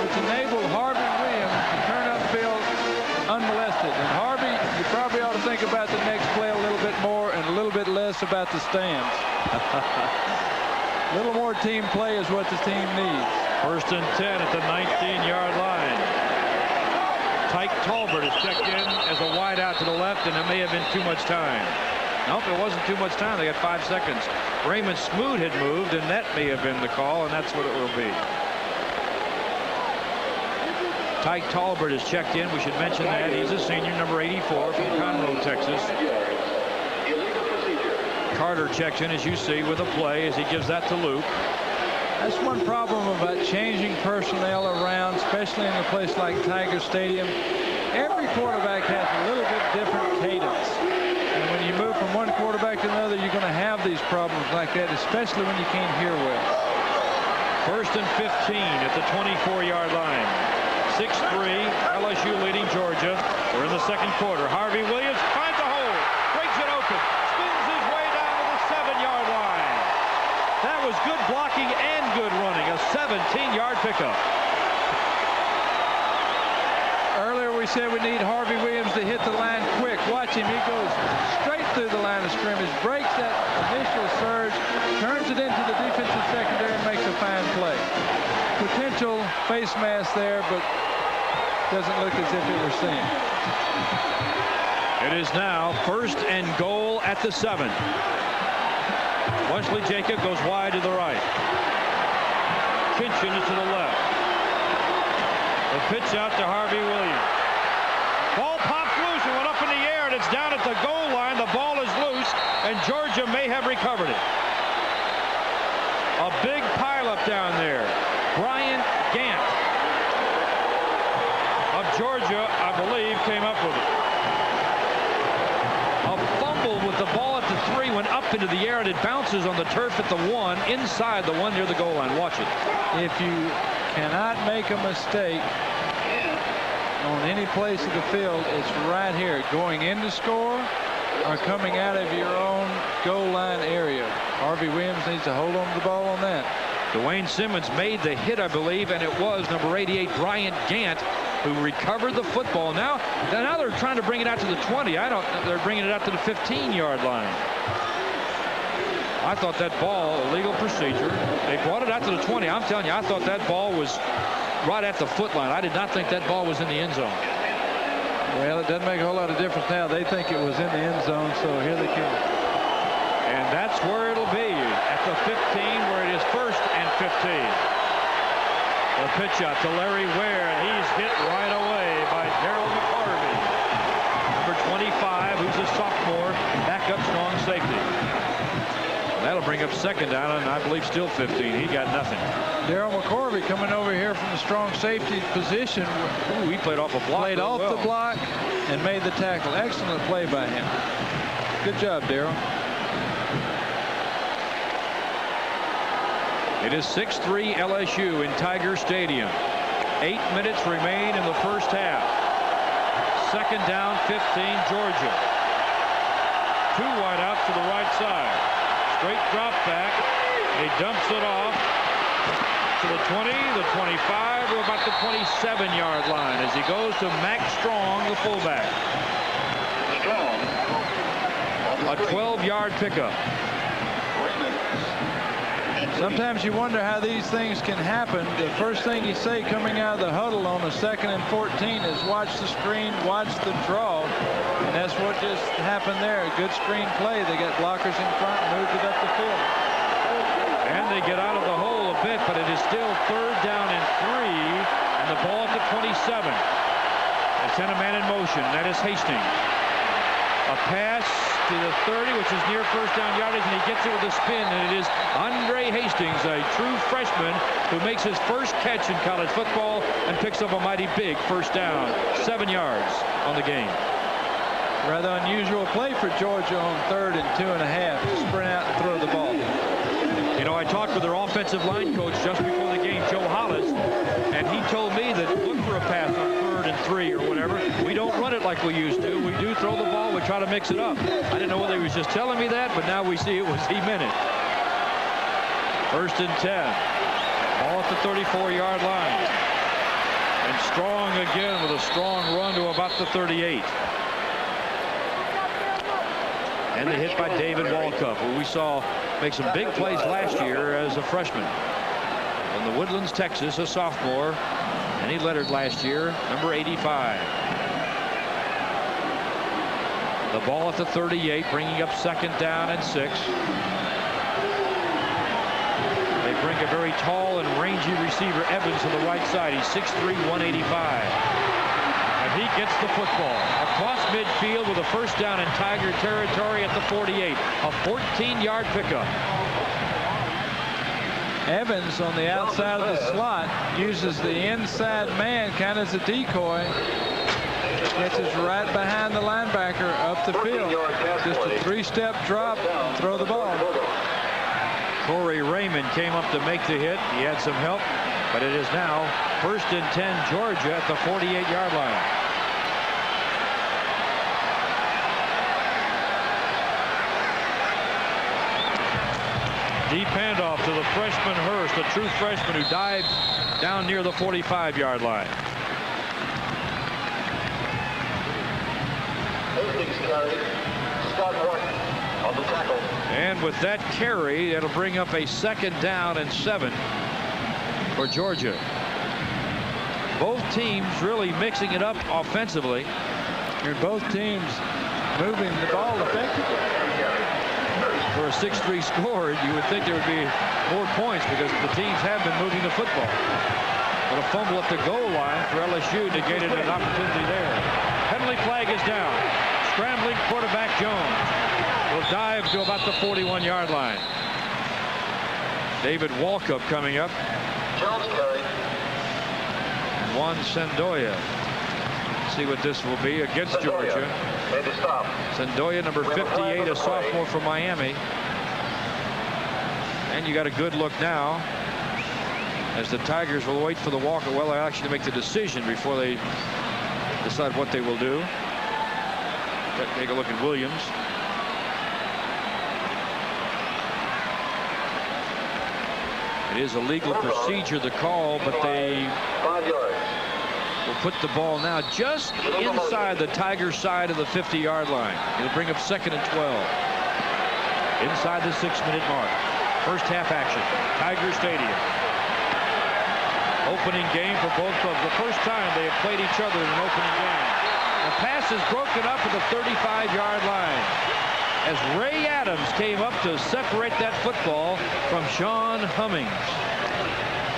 which enabled Harvey Williams to turn upfield unmolested. And Harvey, you probably ought to think about the next play a little bit more and a little bit less about the stands. A little more team play is what the team needs. 1st and 10 at the 19-yard line. Tyke Tolbert is checked in as a wide out to the left, and it may have been too much time. Nope, it wasn't too much time. They got 5 seconds. Raymond Smoot had moved, and that may have been the call, and that's what it will be. Tyke Tolbert is checked in. We should mention that. He's a senior, number 84 from Conroe, Texas. Carter checks in, as you see, with a play as he gives that to Luke. That's one problem about changing personnel around, especially in a place like Tiger Stadium. Every quarterback has a little bit different cadence. And when you move from one quarterback to another, you're going to have these problems like that, especially when you can't hear well. 1st and 15 at the 24-yard line. 6-3, LSU leading Georgia. We're in the 2nd quarter. Harvey Williams finds a hole, breaks it open, spins his way down to the 7-yard line. That was good blocking and good running. A 17-yard pickup. Earlier we said we need Harvey Williams to hit the line quick. Watch him. He goes straight through the line of scrimmage, breaks that initial surge, turns it into the defensive secondary, and makes a fine play. Potential face mask there, but doesn't look as if it were seen. It is now 1st and goal at the 7. Wesley Jacob goes wide to the right. Kinchin is to the left. The pitch out to Harvey Williams. Ball pops loose and went up in the air, and it's down at the goal line. The ball is loose, and Georgia may have recovered it. A big pileup down there. Brian Gant of Georgia, I believe, came up with it. A fumble with the ball at the 3 went up into the air, and it bounces on the turf at the 1, inside the 1 near the goal line. Watch it. If you cannot make a mistake on any place of the field. It's right here, going in to score or coming out of your own goal line area. Harvey Williams needs to hold on to the ball on that. Dwayne Simmons made the hit, I believe, and it was number 88, Bryant Gant, who recovered the football. Now they're trying to bring it out to the 20. They're bringing it out to the 15-yard line. I thought that ball, illegal procedure. They brought it out to the 20. I'm telling you, I thought that ball was right at the foot line. I did not think that ball was in the end zone. Well, it doesn't make a whole lot of difference now. They think it was in the end zone, so here they come. And that's where it'll be, at the 15, where it is 1st and 15. The pitch out to Larry Ware, and he's hit right away by Darryl McCarvey. Number 25, who's a sophomore, backup strong safety. That'll bring up 2nd down, and I believe still 15. He got nothing. Darryl McCorvey coming over here from the strong safety position. Ooh, he played off a block. Played off the block and made the tackle. Excellent play by him. Good job, Darryl. It is 6-3 LSU in Tiger Stadium. 8 minutes remain in the first half. 2nd down, 15, Georgia. 2 wide out to the right side. Straight drop back. He dumps it off to the 20, the 25, or about the 27-yard line as he goes to Max Strong, the fullback. A 12-yard pickup. Sometimes you wonder how these things can happen. The first thing you say coming out of the huddle on a 2nd and 14 is watch the screen, watch the draw. And that's what just happened there. A good screen play. They got blockers in front, moved it up the field. And they get out of the hole a bit, but it is still 3rd down and 3, and the ball at the 27. They send a man in motion. That is Hastings. A pass to the 30, which is near 1st down yardage, and he gets it with a spin, and it is Andre Hastings, a true freshman, who makes his first catch in college football and picks up a mighty big 1st down. 7 yards on the game. Rather unusual play for Georgia on 3rd and 2.5 to sprint out and throw the ball. You know, I talked with their offensive line coach just before the game, Joe Hollis, and he told me that look for a pass on 3rd and 3 or whatever. We don't run it like we used to. We do throw the ball. We try to mix it up. I didn't know whether he was just telling me that, but now we see it was he meant it. 1st and 10. Ball at the 34-yard line. And Strong again with a strong run to about the 38. And the hit by David Walkup, who we saw make some big plays last year as a freshman. From the Woodlands, Texas, a sophomore. And he lettered last year, number 85. The ball at the 38, bringing up 2nd down and 6. They bring a very tall and rangy receiver, Evans, to the right side. He's 6'3", 185. And he gets the football across midfield with a 1st down in Tiger territory at the 48. A 14-yard pickup. Evans on the outside of the slot uses the inside man kind of as a decoy. Gets us right behind the linebacker up the field. Just a 3-step drop, throw the ball. Corey Raymond came up to make the hit. He had some help, but it is now 1st and 10 Georgia at the 48-yard line. Deep handoff to the freshman Hurst, a true freshman who dived down near the 45-yard line. On the tackle. And with that carry, it'll bring up a 2nd down and 7 for Georgia. Both teams really mixing it up offensively. You're both teams moving the ball effectively. For a 6-3 score, you would think there would be more points because the teams have been moving the football. But a fumble at the goal line for LSU negated an opportunity there. Penalty flag is down. Scrambling quarterback Jones will dive to about the 41-yard line. David Walkup coming up. Jones carry. And Juan Sendoya. See what this will be against Georgia. Sendoya, number 58, a sophomore from Miami. And you got a good look now as the Tigers will wait for the walk. Well, they actually make the decision before they decide what they will do. Take a look at Williams. It is a legal procedure, the call, but they 5 yards. will put the ball now just inside the Tigers' side of the 50-yard line. It'll bring up 2nd and 12. Inside the 6-minute mark. First half action. Tiger Stadium. Opening game for both clubs. The first time they have played each other in an opening game. The pass is broken up at the 35-yard line as Ray Adams came up to separate that football from Sean Hummings.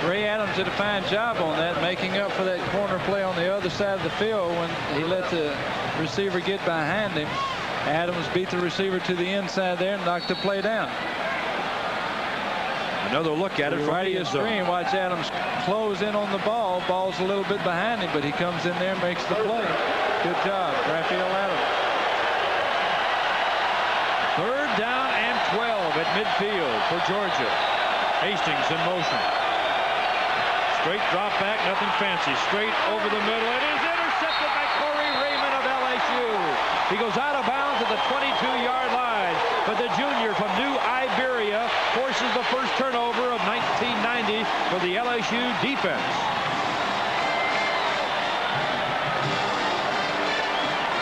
Ray Adams did a fine job on that, making up for that corner play on the other side of the field when he let the receiver get behind him. Adams beat the receiver to the inside there and knocked the play down. Another look at it from right the of screen. Watch Adams close in on the ball. Ball's a little bit behind him, but he comes in there and makes the play. Good job, Raphael Adams. 3rd down and 12 at midfield for Georgia. Hastings in motion. Straight drop back, nothing fancy. Straight over the middle. It is intercepted by Corey Raymond of LSU. He goes out of bounds at the 22-yard line, but the junior from New Iberia forces the first turnover of 1990 for the LSU defense.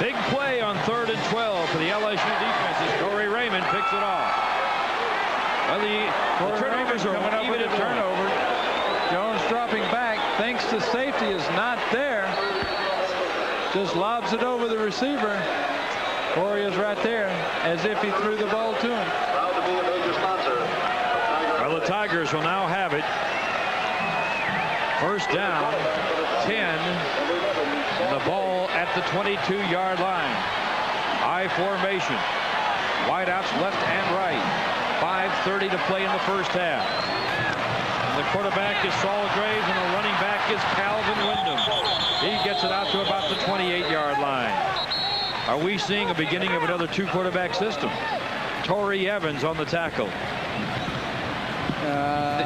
Big play on 3rd and 12 for the LSU defense as Corey Raymond picks it off. Well, the turnovers are coming up with a turnover. Jones dropping back, thinks the safety is not there. Just lobs it over the receiver. Corey is right there, as if he threw the ball to him. Proud to be a major sponsor. Well, the Tigers will now have it. First down, 10, and the ball at the 22-yard line. I formation. Wideouts left and right. 5:30 to play in the first half. And the quarterback is Saul Graves, and the running back is Calvin Wyndham. He gets it out to about the 28-yard line. Are we seeing a beginning of another 2-quarterback system? Torrey Evans on the tackle.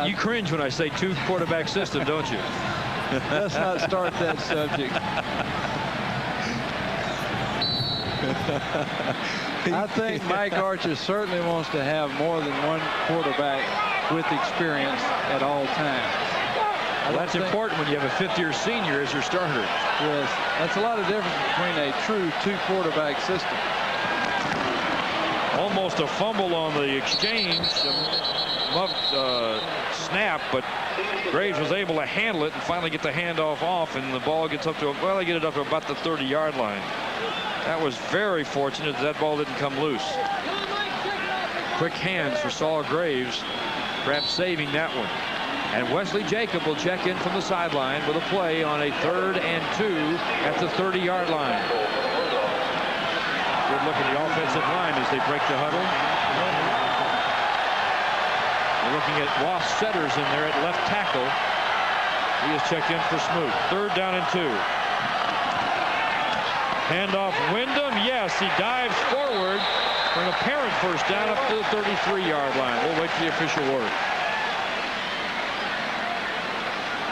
You cringe when I say 2-quarterback system, don't you? Let's not start that subject. I think Mike Archer certainly wants to have more than one quarterback with experience at all times. Well, that's important when you have a 5th-year senior as your starter. Yes, that's a lot of difference between a true 2-quarterback system. Almost a fumble on the exchange. Snap, but Graves was able to handle it and finally get the handoff off, and the ball gets up to, well, they get it up to about the 30-yard line. That was very fortunate that ball didn't come loose. Quick hands for Saul Graves, perhaps saving that one. And Wesley Jacob will check in from the sideline with a play on a 3rd and 2 at the 30-yard line. Good look at the offensive line as they break the huddle. We're looking at Ross Setters in there at left tackle. He is checked in for Smoot. 3rd down and 2. Handoff Wyndham. Yes, he dives forward for an apparent first down up to the 33-yard line. We'll wait for the official word.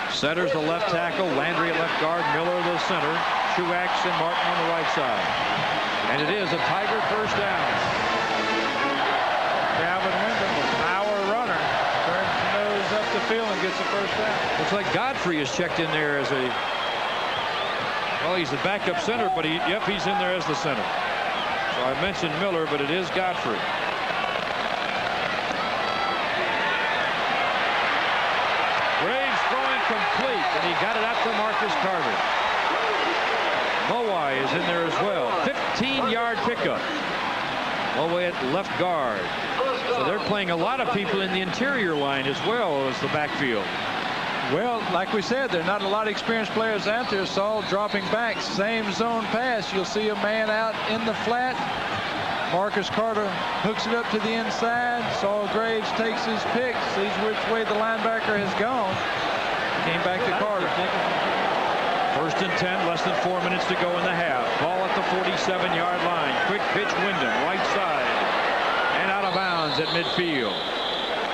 Setters the left tackle, Landry at left guard, Miller the center, Truax and Martin on the right side. And it is a Tiger first down. Calvin Wyndham, a power runner, turns the nose up the field and gets the first down. Looks like Godfrey is checked in there as a, well, he's the backup center, but he's in there as the center. So I mentioned Miller, but it is Godfrey. Graves throwing complete, and he got it out to Marcus Carter. Mowai is in there as well. 15-yard pickup. Mowai at left guard. So they're playing a lot of people in the interior line as well as the backfield. Well, like we said, there are not a lot of experienced players out there. Saul dropping back, same zone pass. You'll see a man out in the flat. Marcus Carter hooks it up to the inside. Saul Graves takes his pick, sees which way the linebacker has gone. Came back to Carter. 1st and 10, less than 4 minutes to go in the half. Ball at the 47-yard line. Quick pitch, Wyndham, right side. And out of bounds at midfield.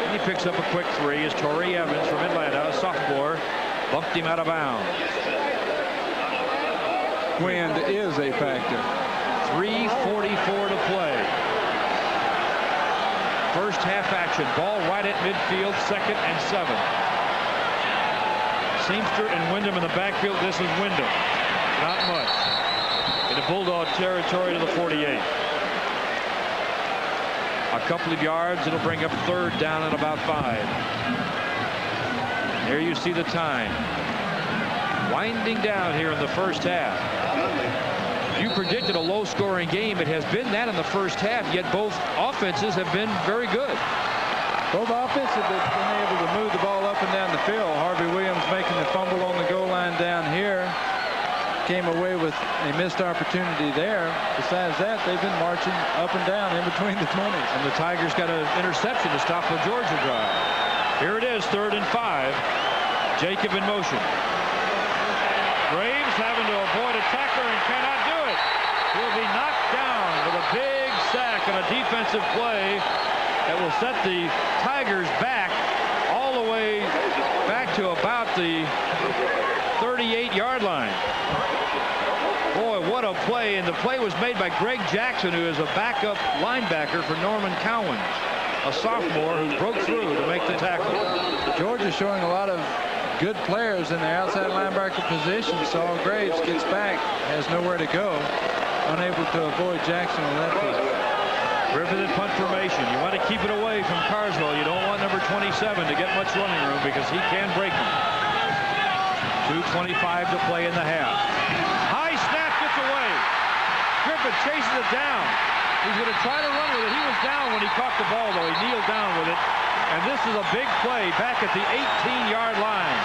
And he picks up a quick three as Torrey Evans from Atlanta, a sophomore, bumped him out of bounds. Wind is a factor. 3:44 to play. First half action. Ball right at midfield, 2nd and 7. Seamster and Wyndham in the backfield. This is Wyndham. Not much. Into Bulldog territory to the 48. A couple of yards. It'll bring up 3rd down and about 5. There you see the time. Winding down here in the first half. You predicted a low-scoring game. It has been that in the first half, yet both offenses have been very good. Both offenses have been able to move the ball up and down the field. Harvey Williams making the fumble on the goal line down here. Came away with a missed opportunity there. Besides that, they've been marching up and down in between the 20s. And the Tigers got an interception to stop the Georgia drive. Here it is, 3rd and 5. Jacob in motion. Graves having to avoid a tackler and cannot do it. He'll be knocked down with a big sack on a defensive play that will set the Tigers back all the way back to about the 38-yard line. Boy, what a play. And the play was made by Greg Jackson, who is a backup linebacker for Norman Cowan, a sophomore who broke through to make the tackle. Georgia showing a lot of good players in their outside linebacker position. Saul Graves gets back, has nowhere to go, unable to avoid Jackson on that play. Griffin and punt formation. You want to keep it away from Carswell. You don't want number 27 to get much running room because he can break them. 2:25 to play in the half. High snap gets away. Griffin chases it down. He's going to try to run with it. He was down when he caught the ball, though. He kneeled down with it. And this is a big play back at the 18-yard line.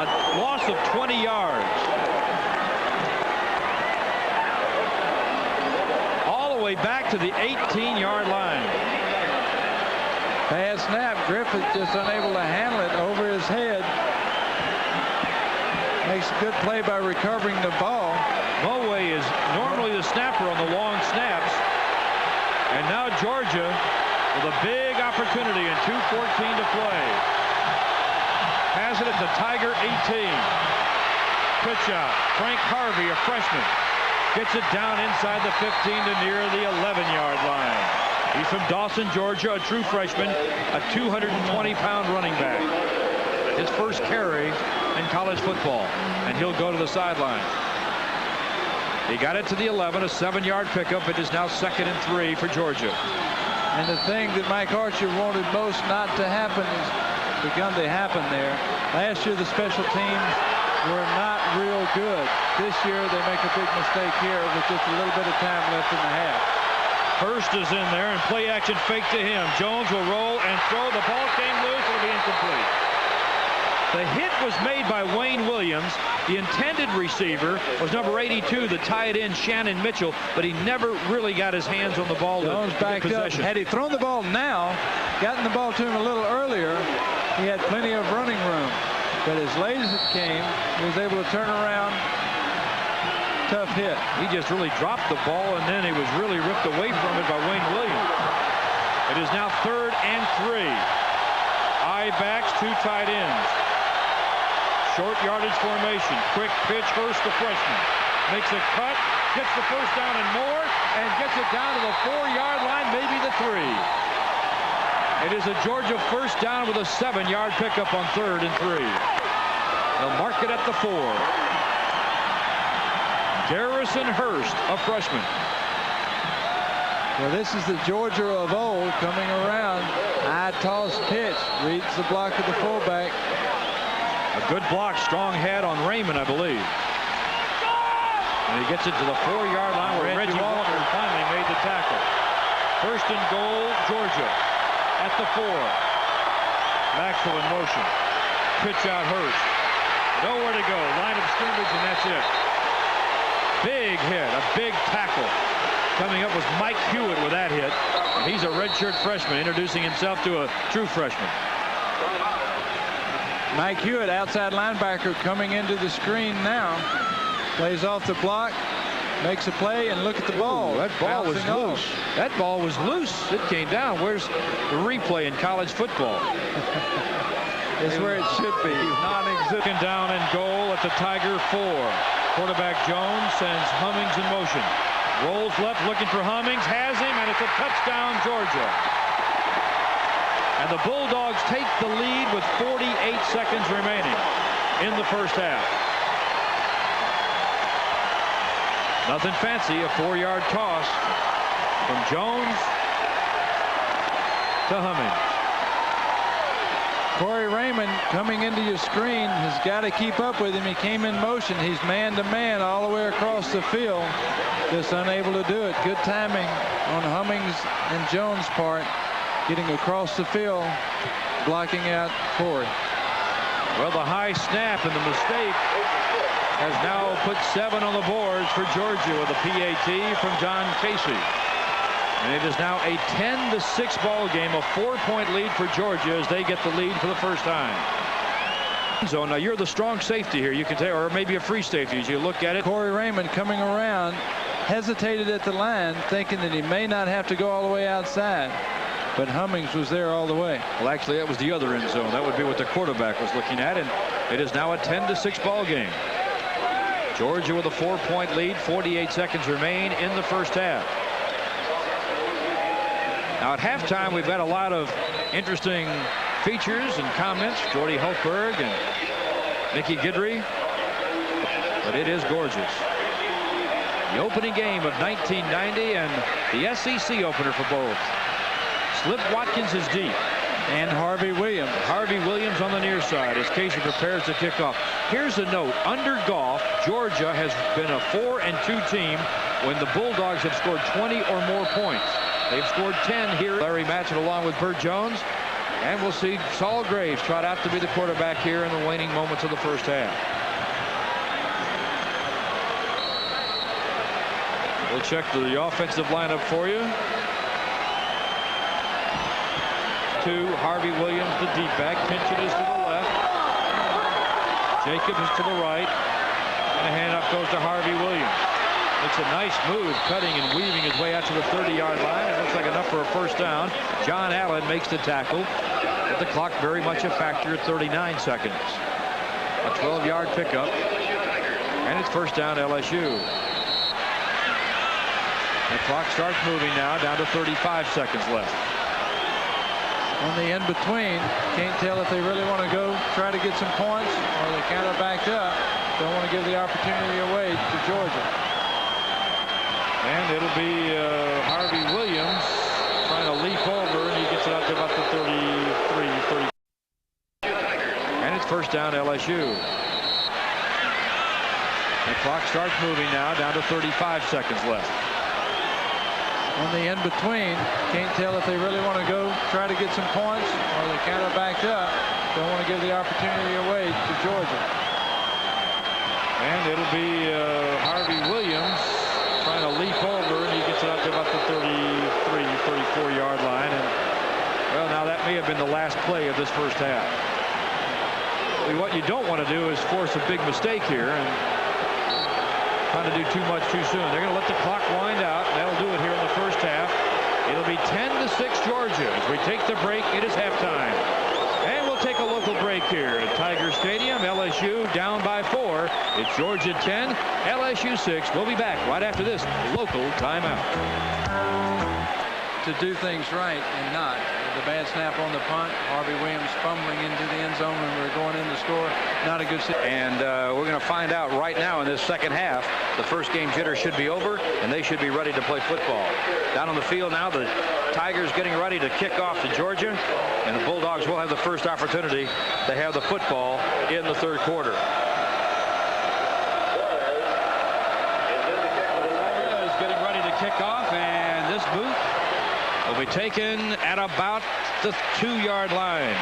A loss of 20 yards. All the way back to the 18-yard line. Bad snap. Griffith just unable to handle it over his head. Makes a good play by recovering the ball. Moway is normally the snapper on the long snaps. And now Georgia with a big opportunity in 2:14 to play. Has it at the Tiger 18. Pitch out. Frank Harvey, a freshman, gets it down inside the 15 to near the 11-yard line. He's from Dawson, Georgia, a true freshman, a 220-pound running back. His first carry in college football, and he'll go to the sideline. He got it to the 11, a 7-yard pickup. It is now 2nd and 3 for Georgia. And the thing that Mike Archer wanted most not to happen has begun to happen there. Last year, the special teams were not real good. This year, they make a big mistake here with just a little bit of time left in the half. Hurst is in there, and play action fake to him. Jones will roll and throw. The ball came loose. It'll be incomplete. The hit was made by Wayne Williams. The intended receiver was number 82, the tight end Shannon Mitchell, but he never really got his hands on the ball. Jones backed up. Had he thrown the ball now, gotten the ball to him a little earlier, he had plenty of running room. But as late as it came, he was able to turn around. Tough hit. He just really dropped the ball, and then he was really ripped away from it by Wayne Williams. It is now 3rd and 3. Eye backs, 2 tight ends. Short yardage formation. Quick pitch. Hurst, the freshman, makes a cut, gets the first down and more, and gets it down to the 4-yard line, maybe the 3. It is a Georgia first down with a 7-yard pickup on 3rd and 3. They'll mark it at the 4. Garrison Hurst, a freshman. Well, this is the Georgia of old coming around. High toss pitch. Reads the block of the fullback. A good block, strong head on Raymond, I believe. And he gets it to the 4-yard line where Reggie Walker finally made the tackle. 1st and goal, Georgia at the 4. Maxwell in motion. Pitch out Hurst. Nowhere to go. Line of scrimmage, and that's it. Big hit, a big tackle. Coming up was Mike Hewitt with that hit. And he's a redshirt freshman, introducing himself to a true freshman. Mike Hewitt, outside linebacker, coming into the screen now. Plays off the block. makes a play, and look at the ball. Ooh, that ball was bouncing loose. off. That ball was loose. It came down. Where's the replay in college football? It's where it should be. Non-existent. Down and goal at the Tiger 4. Quarterback Jones sends Hummings in motion. Rolls left looking for Hummings. Has him, and it's a touchdown, Georgia. And the Bulldogs take the lead with 48 seconds remaining in the first half. Nothing fancy, a 4-yard toss from Jones to Hummings. Corey Raymond coming into your screen has got to keep up with him. He came in motion. He's man-to-man all the way across the field. Just unable to do it. Good timing on Hummings and Jones' part. Getting across the field, blocking out Corey. Well, the high snap and the mistake has now put 7 on the boards for Georgia with a PAT from John Casey. And it is now a 10-6 ball game, a 4-point lead for Georgia as they get the lead for the first time. So now you're the strong safety here, you can tell, or maybe a free safety as you look at it. Corey Raymond coming around, hesitated at the line, thinking that he may not have to go all the way outside. But Hummings was there all the way. Well, actually, that was the other end zone. That would be what the quarterback was looking at, and it is now a 10-6 ball game. Georgia with a 4-point lead, 48 seconds remain in the first half. Now at halftime, we've got a lot of interesting features and comments. Jordy Hultberg and Mickey Guidry. But it is gorgeous. The opening game of 1990 and the SEC opener for both. Slip Watkins is deep. And Harvey Williams. Harvey Williams on the near side as Casey prepares to kick off. Here's a note. Under Goff, Georgia has been a 4-2 team when the Bulldogs have scored 20 or more points. They've scored 10 here. Larry Matchett along with Burt Jones. And we'll see Saul Graves trot out to be the quarterback here in the waning moments of the first half. We'll check the offensive lineup for you. 2, Harvey Williams, the deep back. Pinchot is to the left. Jacobs is to the right. And a hand up goes to Harvey Williams. It's a nice move, cutting and weaving his way out to the 30-yard line. It looks like enough for a first down. John Allen makes the tackle. But the clock very much a factor at 39 seconds. A 12-yard pickup. And it's first down LSU. The clock starts moving now, down to 35 seconds left. On the in-between, can't tell if they really want to go try to get some points or they kind of backed up. Don't want to give the opportunity away to Georgia. And it'll be Harvey Williams trying to leap over, and he gets it out to about the 33, 30. And it's first down LSU. The clock starts moving now, down to 35 seconds left. On the in-between, can't tell if they really want to go try to get some points or they kind of backed up. Don't want to give the opportunity away to Georgia. And it'll be Harvey Williams trying to leap over, and he gets it out to about the 33, 34-yard line. And well, now that may have been the last play of this first half. What you don't want to do is force a big mistake here and trying to do too much too soon. They're going to let the clock wind out. That'll do it here in the first half. It'll be 10-6 Georgia. As we take the break, it is halftime. And we'll take a local break here at Tiger Stadium. LSU down by 4. It's Georgia 10, LSU 6. We'll be back right after this local timeout. To do things right and not. The bad snap on the punt. Harvey Williams fumbling into the end zone when we're going in to score. Not a good situation. And we're going to find out right now in this second half. The first game jitter should be over, and they should be ready to play football. Down on the field now, the Tigers getting ready to kick off to Georgia, and the Bulldogs will have the first opportunity to have the football in the third quarter. Is getting ready to kick off, and this boot will be taken at about the 2-yard line.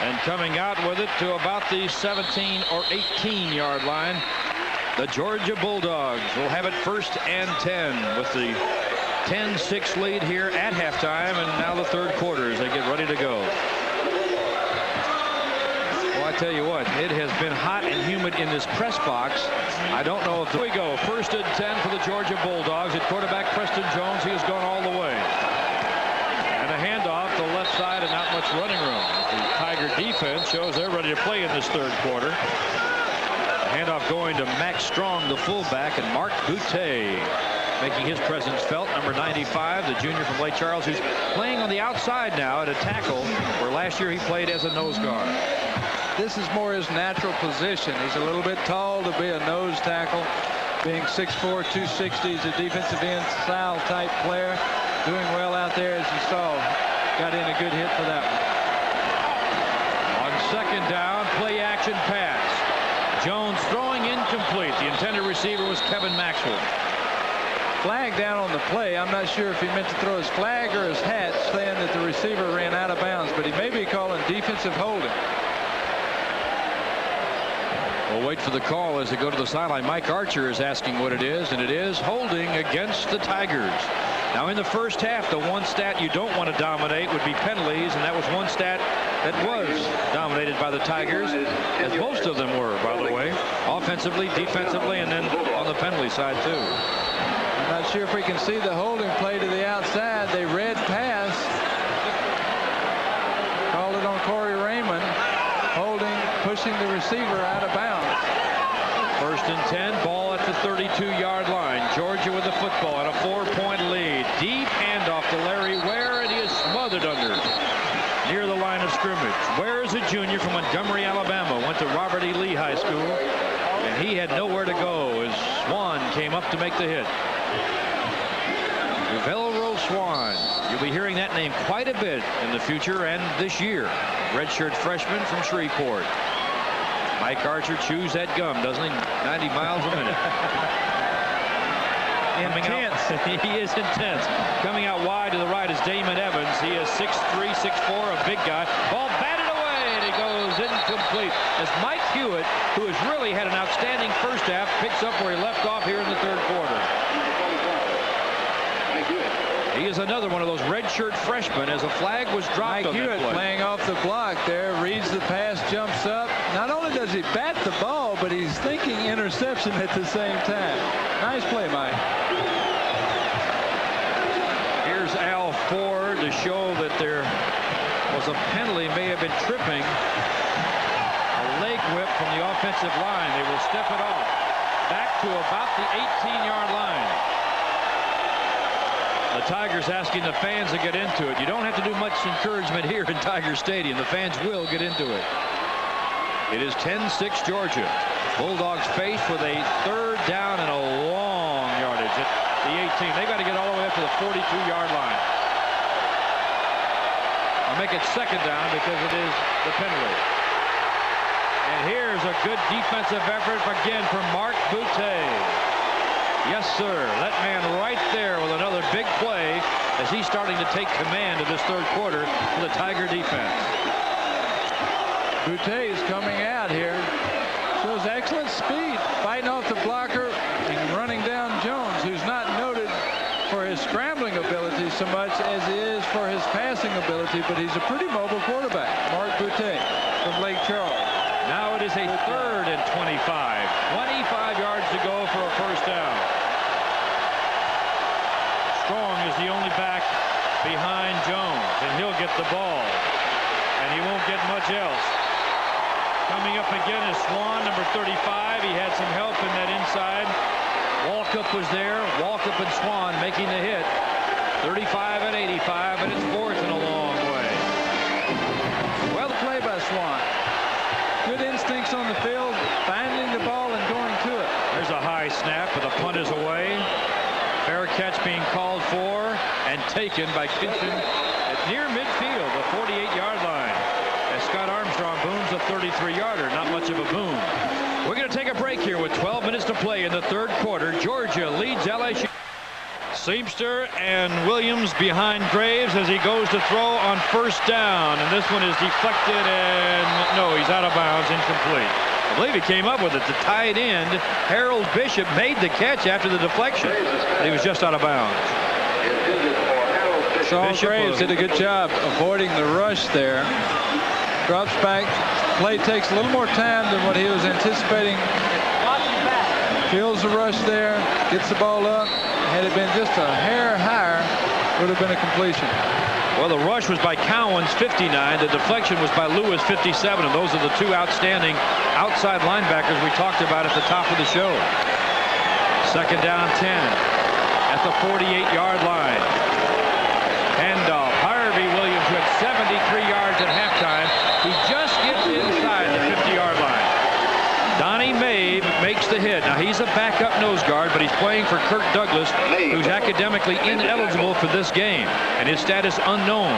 And coming out with it to about the 17 or 18-yard line. The Georgia Bulldogs will have it first and 10 with the 10-6 lead here at halftime, and now the third quarter as they get ready to go. Well, I tell you what, it has been hot and humid in this press box. I don't know if... Here we go. 1st and 10 for the Georgia Bulldogs. At quarterback Preston Jones. He has gone all the way. And a handoff to the left side and not much running room. The Tiger defense shows they're ready to play in this 3rd quarter. Handoff going to Max Strong, the fullback, and Mark Boutte making his presence felt. Number 95, the junior from Lake Charles, who's playing on the outside now at a tackle, where last year he played as a nose guard. This is more his natural position. He's a little bit tall to be a nose tackle. Being 6'4", 260, he's a defensive end style type player. Doing well out there, as you saw. Got in a good hit for that one. On 2nd down, play action pass. Jones throwing incomplete. The intended receiver was Kevin Maxwell. Flag down on the play. I'm not sure if he meant to throw his flag or his hat, saying that the receiver ran out of bounds, but he may be calling defensive holding. We'll wait for the call as they go to the sideline. Mike Archer is asking what it is, and it is holding against the Tigers. Now, in the first half, the one stat you don't want to dominate would be penalties, and that was one stat that was dominated by the Tigers, as most of them were, by the way, offensively, defensively, and then on the penalty side, too. I'm not sure if we can see the holding play to the outside. They read pass. Called it on Corey Raymond. Holding, pushing the receiver out of bounds. 1st and 10, ball at the 32-yard line. Georgia with the football at a 4-point lead. Deep handoff to Larry Ware, and he is smothered under near the line of scrimmage. Ware is a junior from Montgomery, Alabama. Went to Robert E. Lee High School, and he had nowhere to go as Swan came up to make the hit. Velro Swan. You'll be hearing that name quite a bit in the future and this year. Redshirt freshman from Shreveport. Mike Archer chews that gum, doesn't he? 90 miles a minute. Intense. He is intense. Coming out wide to the right is Damon Evans. He is 6'3", 6'4", a big guy. Ball batted away, and he goes incomplete. As Mike Hewitt, who has really had an outstanding first half, picks up where he left off here in the 3rd quarter. He is another one of those redshirt freshmen, as a flag was dropped on that play. Mike Hewitt playing off the block there, reads the pass, jumps up. Not only does he bat the ball, but he's thinking interception at the same time. Nice play, Mike. Here's Al Ford to show that there was a penalty, may have been tripping. A leg whip from the offensive line. They will step it off. Back to about the 18-yard line. The Tigers asking the fans to get into it. You don't have to do much encouragement here in Tiger Stadium. The fans will get into it. It is 10-6 Georgia. Bulldogs faced with a 3rd down and a long yardage at the 18. They've got to get all the way up to the 42-yard line. I'll make it 2nd down because it is the penalty. And here's a good defensive effort again from Mark Boutte. Yes, sir. That man right there with another big play as he's starting to take command of this 3rd quarter for the Tiger defense. Boutte is coming out here. Shows excellent speed, fighting off the blocker and running down Jones, who's not noted for his scrambling ability so much as he is for his passing ability, but he's a pretty mobile quarterback. Mark Boutte from Lake Charles. Now it is a 3rd and 25. 25 yards to go for a 1st down. Strong is the only back behind Jones, and he'll get the ball, and he won't get much else. Coming up again is Swan, number 35. He had some help in that inside. Walkup was there. Walkup and Swan making the hit. 35 and 85, and it's 4th and a long way. Well, the play by Swan. Good instincts on the field, finding the ball and going to it. There's a high snap, but the punt is away. Fair catch being called for and taken by Kinchin at near midfield, the 48-yard line. As Scott Armstrong booms a 33-yarder, not much of a boom. We're going to take a break here with 12 minutes to play in the 3rd quarter. Georgia leads LSU. Seamster and Williams behind Graves as he goes to throw on 1st down, and this one is deflected, and no, he's out of bounds, incomplete. I believe he came up with it. The tight end, Harold Bishop, made the catch after the deflection. He was just out of bounds. Saul Graves did a good job avoiding the rush there. Drops back, play takes a little more time than what he was anticipating. Feels the rush there, gets the ball up. Had it been just a hair higher, would have been a completion. Well, the rush was by Cowens, 59. The deflection was by Lewis, 57. And those are the two outstanding outside linebackers we talked about at the top of the show. Second down 10 at the 48-yard line. Handoff. Harvey Williams, who had 73 yards at halftime. He just gets inside the 50-yard line. Donnie Mabe makes the hit. Now, he's a backup nose guard, but he's playing for Kirk Douglas, who's academically ineligible for this game, and his status unknown,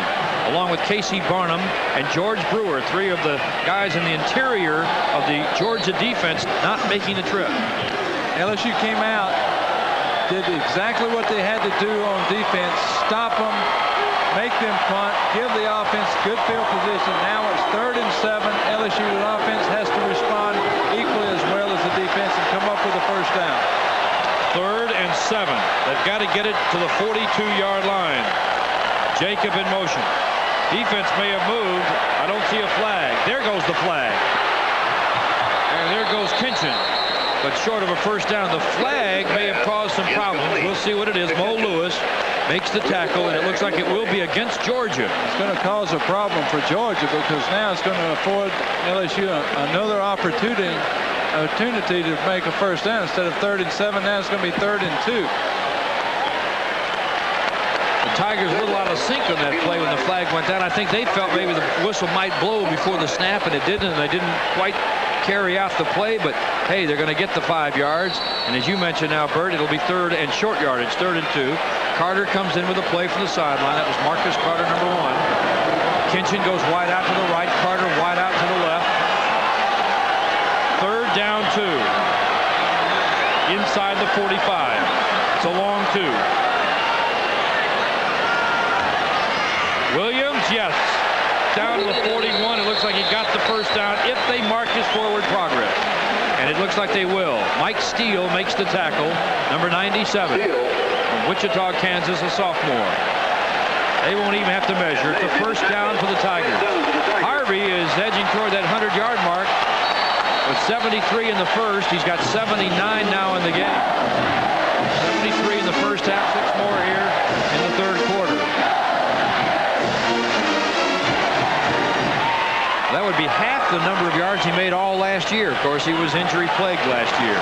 along with Casey Barnum and George Brewer, three of the guys in the interior of the Georgia defense not making the trip. LSU came out, did exactly what they had to do on defense, stop them, make them punt, give the offense good field position. Now it's 3rd and 7. LSU offense has to respond equally as well as the defense and come up with a first down. 3rd and 7. They've got to get it to the 42-yard line. Jacob in motion. Defense may have moved. I don't see a flag. There goes the flag. And there goes Kinchin. But short of a first down. The flag may have caused some problems. We'll see what it is. Mo Lewis makes the tackle, and it looks like it will be against Georgia. It's going to cause a problem for Georgia because now it's going to afford LSU another opportunity to make a first down. Instead of 3rd and 7, now it's going to be 3rd and 2. The Tigers a little out of sync on that play when the flag went down. I think they felt maybe the whistle might blow before the snap, and it didn't, and they didn't quite carry out the play, but hey, they're going to get the 5 yards. And as you mentioned now, Bert, it'll be 3rd and short yardage, 3rd and 2. Carter comes in with a play from the sideline. That was Marcus Carter, number 1. Kinchin goes wide out to the right. Carter wide out to the left. 3rd down 2. Inside the 45. It's a long 2. Williams, yes. Down to the 41. It looks like he got the first down if they mark his forward progress. And it looks like they will. Mike Steele makes the tackle, number 97. From Wichita, Kansas, a sophomore. They won't even have to measure. It's a first down for the Tigers. Harvey is edging toward that 100-yard mark with 73 in the first. He's got 79 now in the game. 73 in the first half, 6 more here in the third quarter. That would be half the number of yards he made all last year. Of course, he was injury-plagued last year.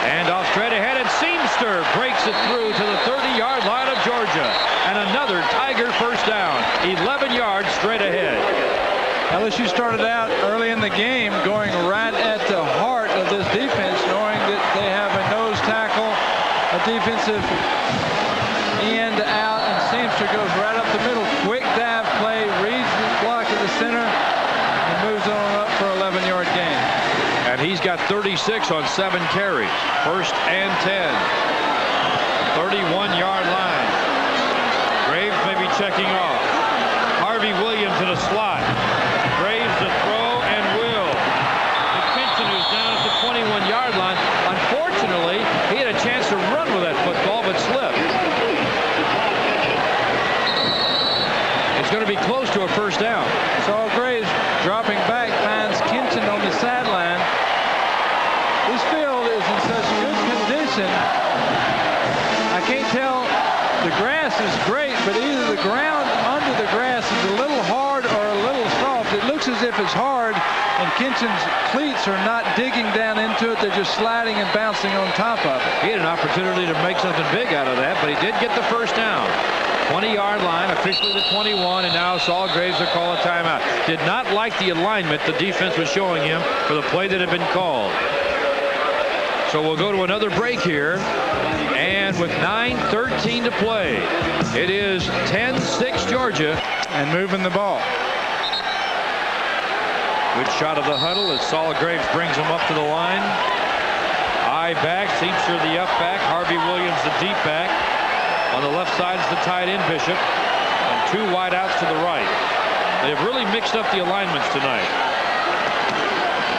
And off straight ahead, and Seamster breaks it through to the 30-yard line of Georgia. And another Tiger first down. 11 yards straight ahead. LSU started out early in the game going right at the heart of this defense, knowing that they have a nose tackle, a defensive end out, and Seamster goes right up the middle. Quick dive play, reads the block at the center, and moves on up for 11-yard gain. And he's got 36 on 7 carries. 1st and 10. 31-yard line. Graves may be checking off. Harvey Williams in a slot. Graves to throw and will. Kinchin, who's down at the 21-yard line. Unfortunately, he had a chance to run with that football, but slipped. It's going to be close to a first down. Saul Graves dropping back, finds Kinchin on the sideline. This field is in such good condition. I can't tell. The grass is great, but either the ground under the grass is a little hard or a little soft. It looks as if it's hard, and Kinchin's cleats are not digging down into it. They're just sliding and bouncing on top of it. He had an opportunity to make something big out of that, but he did get the first down. 20-yard line, officially the 21, and now Saul Graves will call a timeout. Did not like the alignment the defense was showing him for the play that had been called. So we'll go to another break here, and with 9:13 to play, it is 10-6 Georgia, and moving the ball. Good shot of the huddle as Saul Graves brings him up to the line. Eye back, Seamster the up back, Harvey Williams the deep back. On the left side is the tight end Bishop, and 2 wideouts to the right. They've really mixed up the alignments tonight.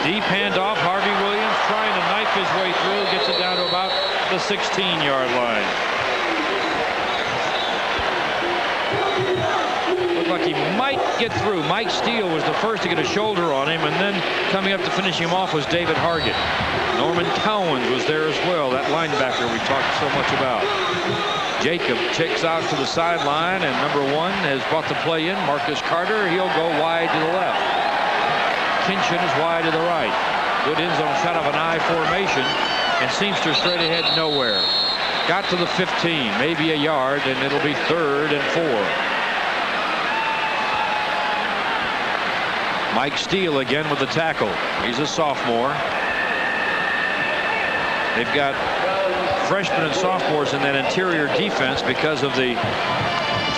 Deep handoff, Harvey Williams trying to knife his way through, gets it down to about the 16-yard line. Looked like he might might get through. Mike Steele was the first to get a shoulder on him, and then coming up to finish him off was David Hargett. Norman Cowens was there as well, that linebacker we talked so much about. Jacob checks out to the sideline, and number 1 has brought the play in. Marcus Carter, he'll go wide to the left. Kinchin is wide to the right. Good end zone shot of an I formation, and Seamster straight ahead nowhere. Got to the 15, maybe a yard, and it'll be 3rd and 4. Mike Steele again with the tackle. He's a sophomore. They've got freshmen and sophomores in that interior defense because of the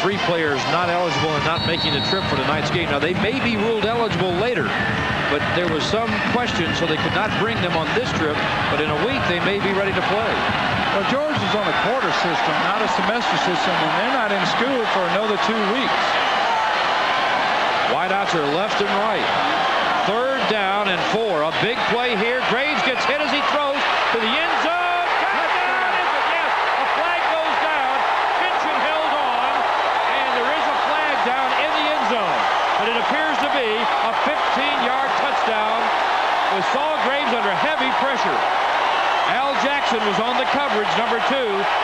3 players not eligible and not making the trip for tonight's game. Now, they may be ruled eligible later, but there was some question, so they could not bring them on this trip. But in a week, they may be ready to play. Well, Georgia's on a quarter system, not a semester system, and they're not in school for another 2 weeks. Wideouts are left and right. 3rd down and 4. A big play here. Graves gets hit as he throws to the end zone. Touchdown! Is it? Yes. A flag goes down. Kinchin held on, and there is a flag down in the end zone. But it appears to be a 15-yard touchdown with Saul Graves under heavy pressure. Al Jackson was on the coverage, number 2.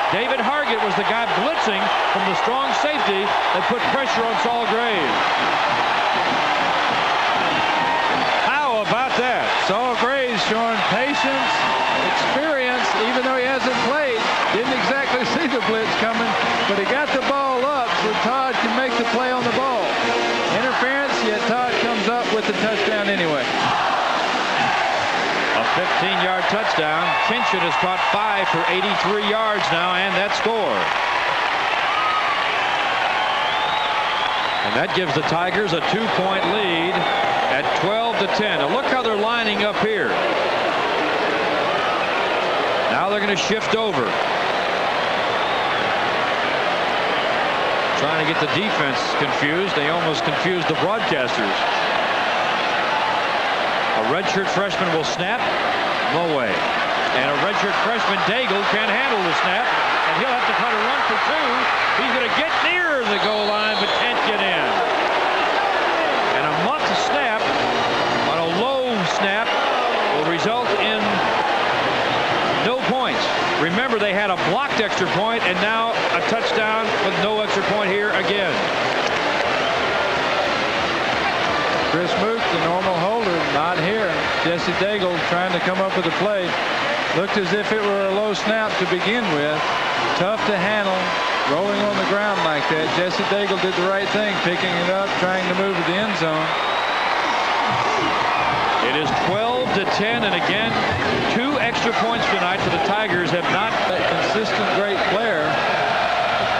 David Hargett was the guy blitzing from the strong safety that put pressure on Saul Graves. How about that? Saul Graves showing patience, experience, even though he hasn't played. Didn't exactly see the blitz coming, but he got the ball up so Todd can make the play on the ball. Interference, yet Todd comes up with the touchdown anyway. A 15-yard touchdown. Kinchin has caught 5 for 83 yards now, and that score. And that gives the Tigers a 2-point lead at 12-10. Now look how they're lining up here. Now they're going to shift over. Trying to get the defense confused. They almost confused the broadcasters. A redshirt freshman will snap. No way. And a redshirt freshman, Daigle, can't handle the snap. And he'll have to try to run for 2. He's going to get near the goal line, but can't get in. And a muff snap on a low snap will result in no points. Remember, they had a blocked extra point, and now a touchdown with no extra point here again. Chris Mook, the normal holder, not here. Jesse Daigle trying to come up with a play. Looked as if it were a low snap to begin with. Tough to handle, rolling on the ground like that. Jesse Daigle did the right thing, picking it up, trying to move to the end zone. It is 12-10, and again, 2 extra points tonight for the Tigers. Have not a consistent great player.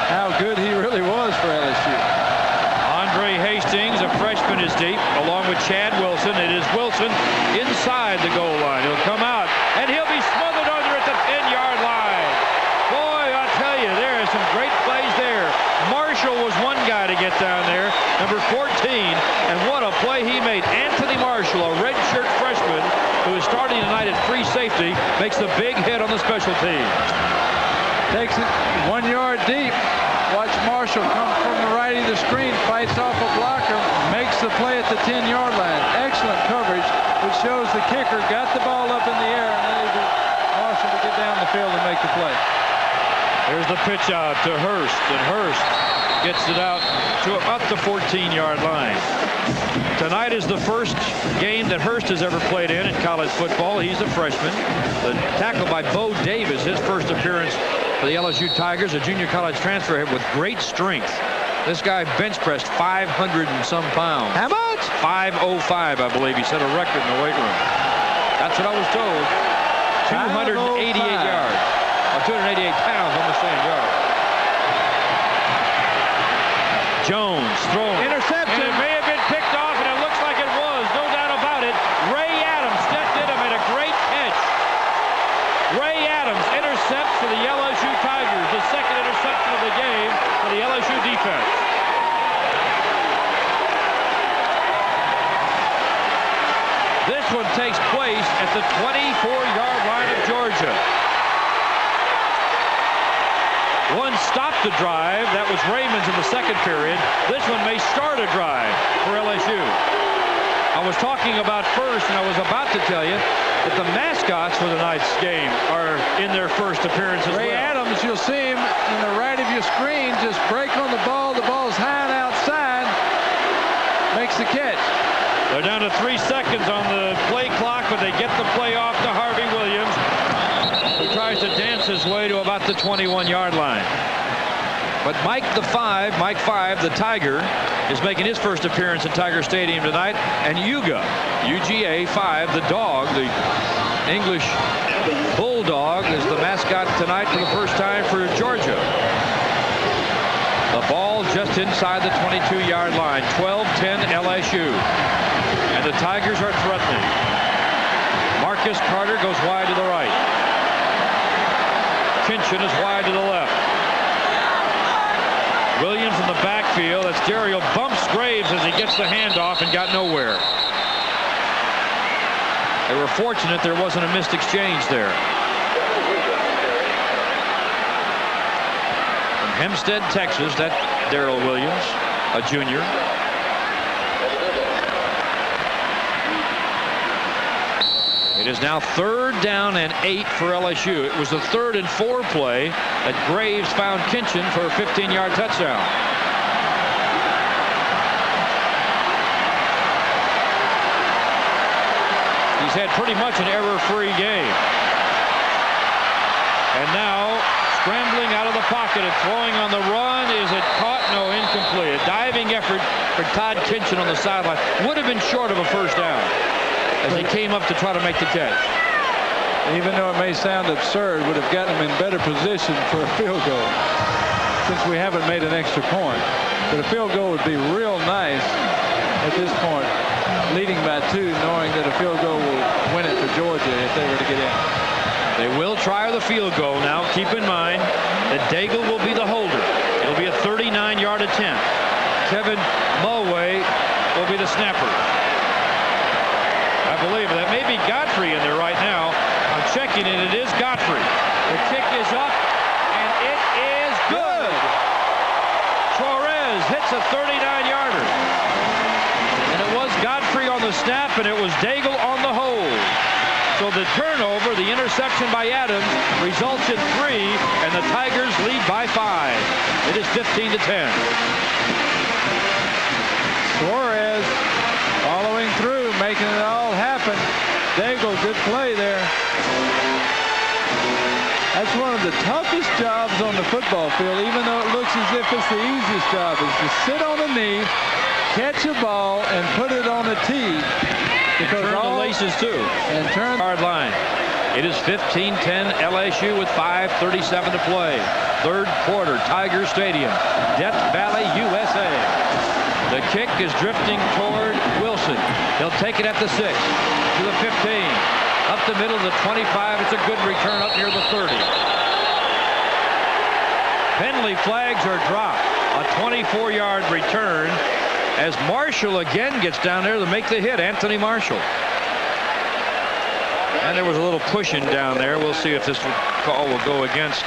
How good he really was for LSU. Andre Hastings, a freshman, is deep, along with Chad Wilson. It is Wilson inside the goal line. He'll come out, and he'll be smothered under at the 10-yard line. Boy, I'll tell you, there are some great plays there. Marshall was one guy to get down there, number 14, and what a play he made. Anthony Marshall, a redshirt freshman who is starting tonight at free safety, makes the big hit on the special team. Takes it 1 yard deep. Watch Marshall come from the right of the screen, fights off a blocker, makes the play at the 10-yard line. Excellent coverage, which shows the kicker got the ball up in the air and enabled Marshall to get down the field and make the play. There's the pitch out to Hurst, and Hurst gets it out to about the 14-yard line. Tonight is the first game that Hurst has ever played in college football. He's a freshman. The tackle by Bo Davis, his first appearance for the LSU Tigers, a junior college transfer with great strength. This guy bench pressed 500 and some pounds. How much? 505, I believe. He set a record in the weight room. That's what I was told. 288 yards. Or 288 pounds, almost saying yards. Jones throwing. Interception. And it may have been picked off, and it looks like it was. No doubt about it. Ray Adams stepped in and made a great catch. Ray Adams intercepts for the LSU Tigers. The second interception of the game for the LSU defense. This one takes place at the 24-yard line of Georgia. 1 stopped the drive. That was Raymond's in the second period. This one may start a drive for LSU. I was talking about first, and I was about to tell you that the mascots for tonight's game are in their first appearance as Ray well. Adams, you'll see him in the right of your screen, just break on the ball. The ball's high and outside. Makes the catch. They're down to 3 seconds on the play clock, but they get the play off to Harvey Williams, who tries to dance his way to about the 21-yard line. But Mike 5, the Tiger, is making his first appearance at Tiger Stadium tonight. And UGA 5, the dog, the English Bulldog, is the mascot tonight for the first time for Georgia. The ball just inside the 22-yard line. 12-10 LSU. And the Tigers are threatening. Marcus Carter goes wide to the right. Kinchin is wide to the left. Williams in the backfield. That's Dario bumps Graves as he gets the handoff and got nowhere. They were fortunate there wasn't a missed exchange there. From Hempstead, Texas, that's Darrell Williams, a junior. It is now 3rd down and 8 for LSU. It was the 3rd and 4 play that Graves found Kinchin for a 15-yard touchdown. He's had pretty much an error-free game. And now scrambling out of the pocket and throwing on the run. Is it caught? No, incomplete. A diving effort for Todd Kinchin on the sideline. Would have been short of a first down as he came up to try to make the catch. Even though it may sound absurd, would have gotten him in better position for a field goal, since we haven't made an extra point. But a field goal would be real nice at this point, leading by 2, knowing that a field goal will win it for Georgia if they were to get in. They will try the field goal now. Keep in mind that Daigle will be the holder. It'll be a 39-yard attempt. Kevin Mulway will be the snapper. I believe that may be Godfrey in there right now. I'm checking it. It is Godfrey. The kick is up, and it is good. Torres hits a 39-yarder. And it was Godfrey on the snap, and it was Daigle on the hold. So the turnover, the interception by Adams, results in 3, and the Tigers lead by 5. It is 15-10. Torres following through, making it all happen. Daigle, good play there. That's one of the toughest jobs on the football field, even though it looks as if it's the easiest job, is to sit on a knee, catch a ball, and put it on a tee. Because turn the laces too. And turn hard line. It is 15-10 LSU with 5:37 to play. 3rd quarter, Tiger Stadium, Death Valley, USA. The kick is drifting toward Wilson. He'll take it at the 6, to the 15, up the middle of the 25. It's a good return up near the 30. Penalty flags are dropped. A 24-yard return as Marshall again gets down there to make the hit. Anthony Marshall. And there was a little pushing down there. We'll see if this call will go against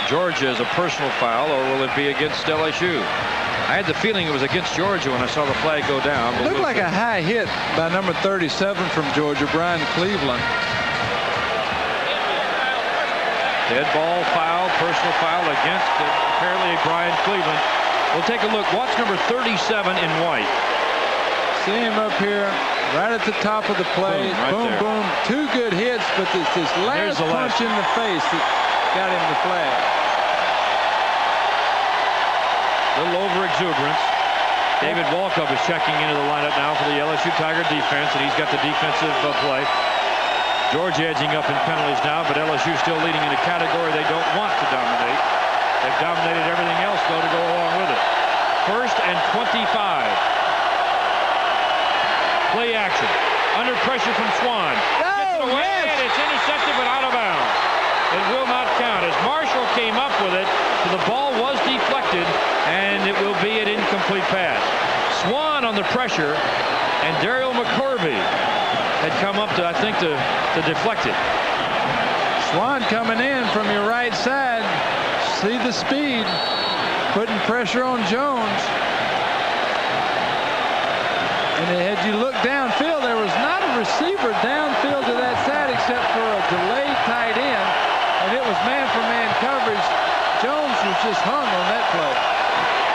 Georgia as a personal foul, or will it be against LSU? I had the feeling it was against Georgia when I saw the flag go down. Looked like a high hit by number 37 from Georgia, Brian Cleveland. Dead ball foul, personal foul against apparently Brian Cleveland. We'll take a look. Watch number 37 in white. See him up here, right at the top of the play. Boom, right boom. 2 good hits, but it's this last punch in the face that got him the flag. A little over-exuberance. David Walkup is checking into the lineup now for the LSU Tiger defense, and he's got the defensive play. Georgia edging up in penalties now, but LSU still leading in a category they don't want to dominate. They've dominated everything else, though, to go along with it. 1st and 25. Play action. Under pressure from Swan. Gets it away, and it's intercepted, but out of bounds. It will not count. As Marshall came up with it, the ball was deflected, and it will be an incomplete pass. Swan on the pressure, and Daryl McCorvey had come up to, I think, to deflect it. Swan coming in from your right side. see the speed, putting pressure on Jones. And had you look downfield, there was not a receiver downfield to that side except for a delayed tight end, and it was man-for-man coverage. Jones was just hung on that play.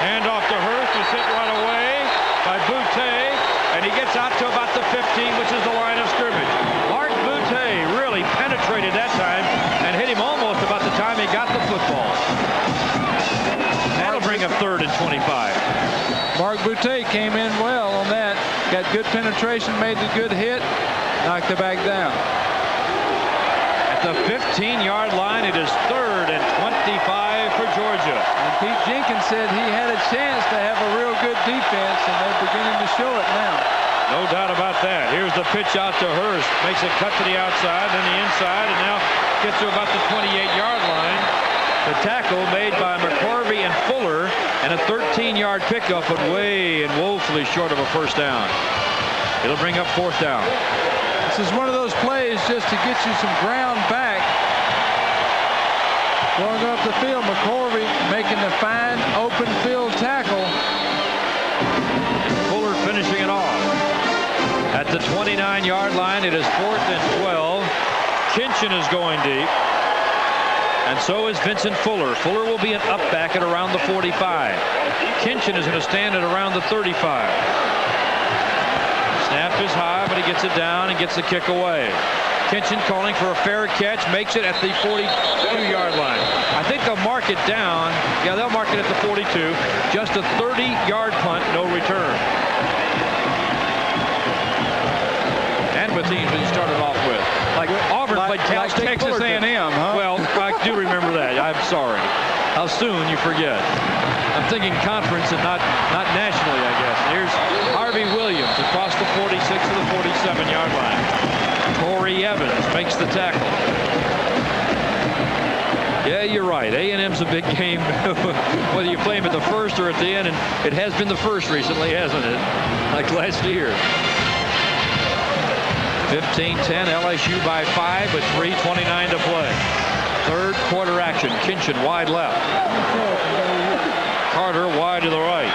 Hand off to Hurst, who's hit right away by Boutte, and he gets out to about the 15, which is the line of scrimmage. Mark Boutte really penetrated that time and hit him almost about the time he got the football. That'll bring up 3rd and 25. Mark Boutte came in well on that. Got good penetration, made the good hit, knocked it back down. At the 15-yard line, it is 3rd and 25 for Georgia. And Pete Jenkins said he had a chance to have a real good defense, and they're beginning to show it now. No doubt about that. Here's the pitch out to Hurst. Makes a cut to the outside, then the inside, and now gets to about the 28-yard line. The tackle made by McCorvey and Fuller, and a 13-yard pickup, but way and woefully short of a first down. It'll bring up 4th down. This is one of those plays just to get you some ground back. Going up the field, McCorvey making the fine open field tackle. Fuller finishing it off. At the 29-yard line, it is 4th and 12. Kinchin is going deep. And so is Vincent Fuller. Fuller will be an up back at around the 45. Kinchin is going to stand at around the 35. Snap is high, but he gets it down and gets the kick away. Kinchin calling for a fair catch, makes it at the 42-yard line. I think they'll mark it down. Yeah, they'll mark it at the 42. Just a 30-yard punt, no return. And with teams that he started off with. Like Auburn played Cal State Texas A&M, huh? Well, I do remember that. I'm sorry. How soon you forget. I'm thinking conference and not nationally, I guess. Here's Harvey Williams across the 46 to the 47-yard line. Corey Evans makes the tackle. Yeah, you're right. A&M's a big game, whether you play them at the first or at the end, and it has been the first recently, hasn't it? Like last year. 15-10, LSU by 5 with 3:29 to play. 3rd quarter action. Kinchin wide left. Carter wide to the right.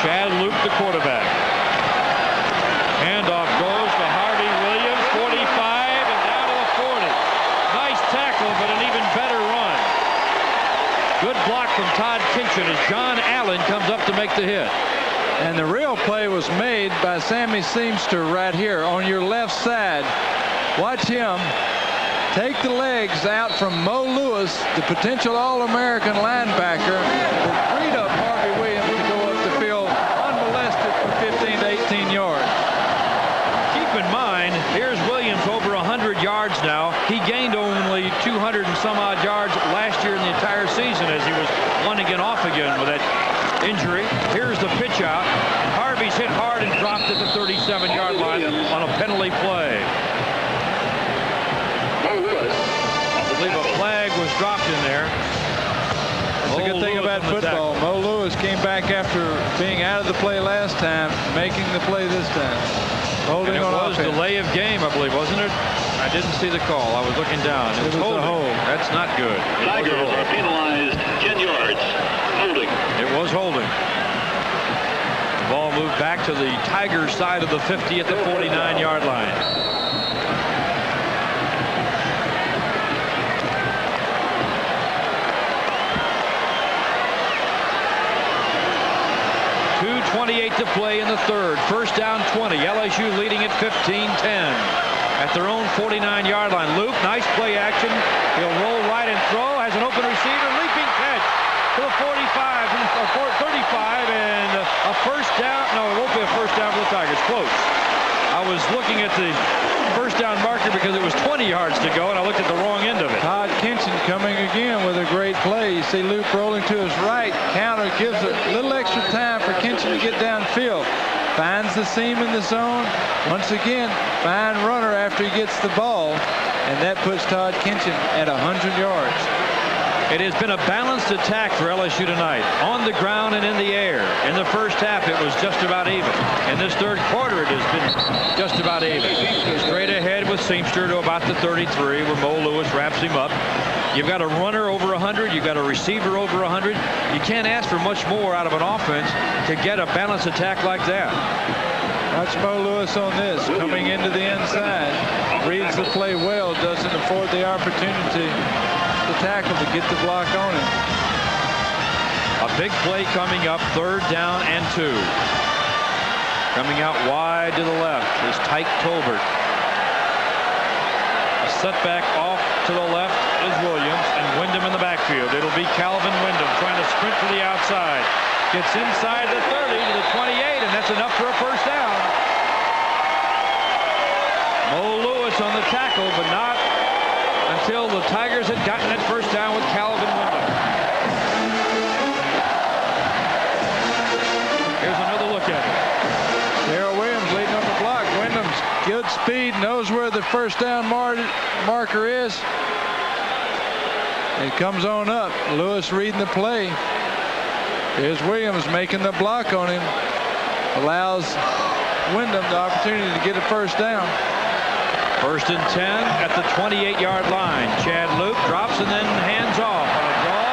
Chad Luke, the quarterback. Handoff goes to Harvey Williams, 45, and down to the 40. Nice tackle, but an even better run. Good block from Todd Kinchin as John Allen comes up to make the hit. And the real play was made by Sammy Seamster right here on your left side. Watch him take the legs out from Mo Lewis, the potential All-American linebacker, freed up Harvey Williams to go up the field unmolested for 15 to 18 yards. Keep in mind, here's Williams over 100 yards now. He gained only 200 and some odd yards last year in the entire season as he was on again, off again with that injury. Here's the pitch out. Harvey's hit hard and dropped at the 37-yard line on a penalty play. I believe a flag was dropped in there. That's a good thing about football. Mo Lewis came back after being out of the play last time, making the play this time. Holding on offense. It was delay of game, I believe, wasn't it? I didn't see the call. I was looking down. It was a hold. That's not good. Tigers are penalized 10 yards. Holding. It was holding. The ball moved back to the Tigers side of the 50 at the 49-yard line. .2:28 to play in the 3rd. First down 20. LSU leading at 15-10 at their own 49-yard line. Luke, nice play action. He'll roll right and throw. Has an open receiver. Leaping catch to the 45, 35, and a first down. No, it won't be a first down for the Tigers. Close. I was looking at the first down marker because it was 20 yards to go, and I looked at the wrong end of it. Todd Kinchin coming again with a great play. You see Luke rolling to his right. Counter gives a little extra time for Kinchin to get downfield. Finds the seam in the zone. Once again, fine runner after he gets the ball. And that puts Todd Kinchin at 100 yards. It has been a balanced attack for LSU tonight, on the ground and in the air. In the first half, it was just about even. In this 3rd quarter, it has been just about even. Straight ahead with Seamster to about the 33, where Mo Lewis wraps him up. You've got a runner over 100. You've got a receiver over 100. You can't ask for much more out of an offense to get a balanced attack like that. Watch Mo Lewis on this, coming into the inside. Reads the play well, doesn't afford the opportunity to tackle to get the block on him. A big play coming up, 3rd down and 2. Coming out wide to the left is Tyke Tolbert. A setback off to the left is Williams, and Wyndham in the backfield. It'll be Calvin Wyndham trying to sprint to the outside. Gets inside the 30 to the 28, and that's enough for a 1st down. Mo Lewis on the tackle, but not until the Tigers had gotten that 1st down with Calvin Wyndham. Here's another look at it. Darrell Williams leading on the block. Wyndham's good speed, knows where the 1st down marker is. It comes on up. Lewis reading the play. Here's Williams making the block on him. Allows Wyndham the opportunity to get a 1st down. 1st and 10 at the 28-yard line. Chad Luke drops and then hands off on a draw.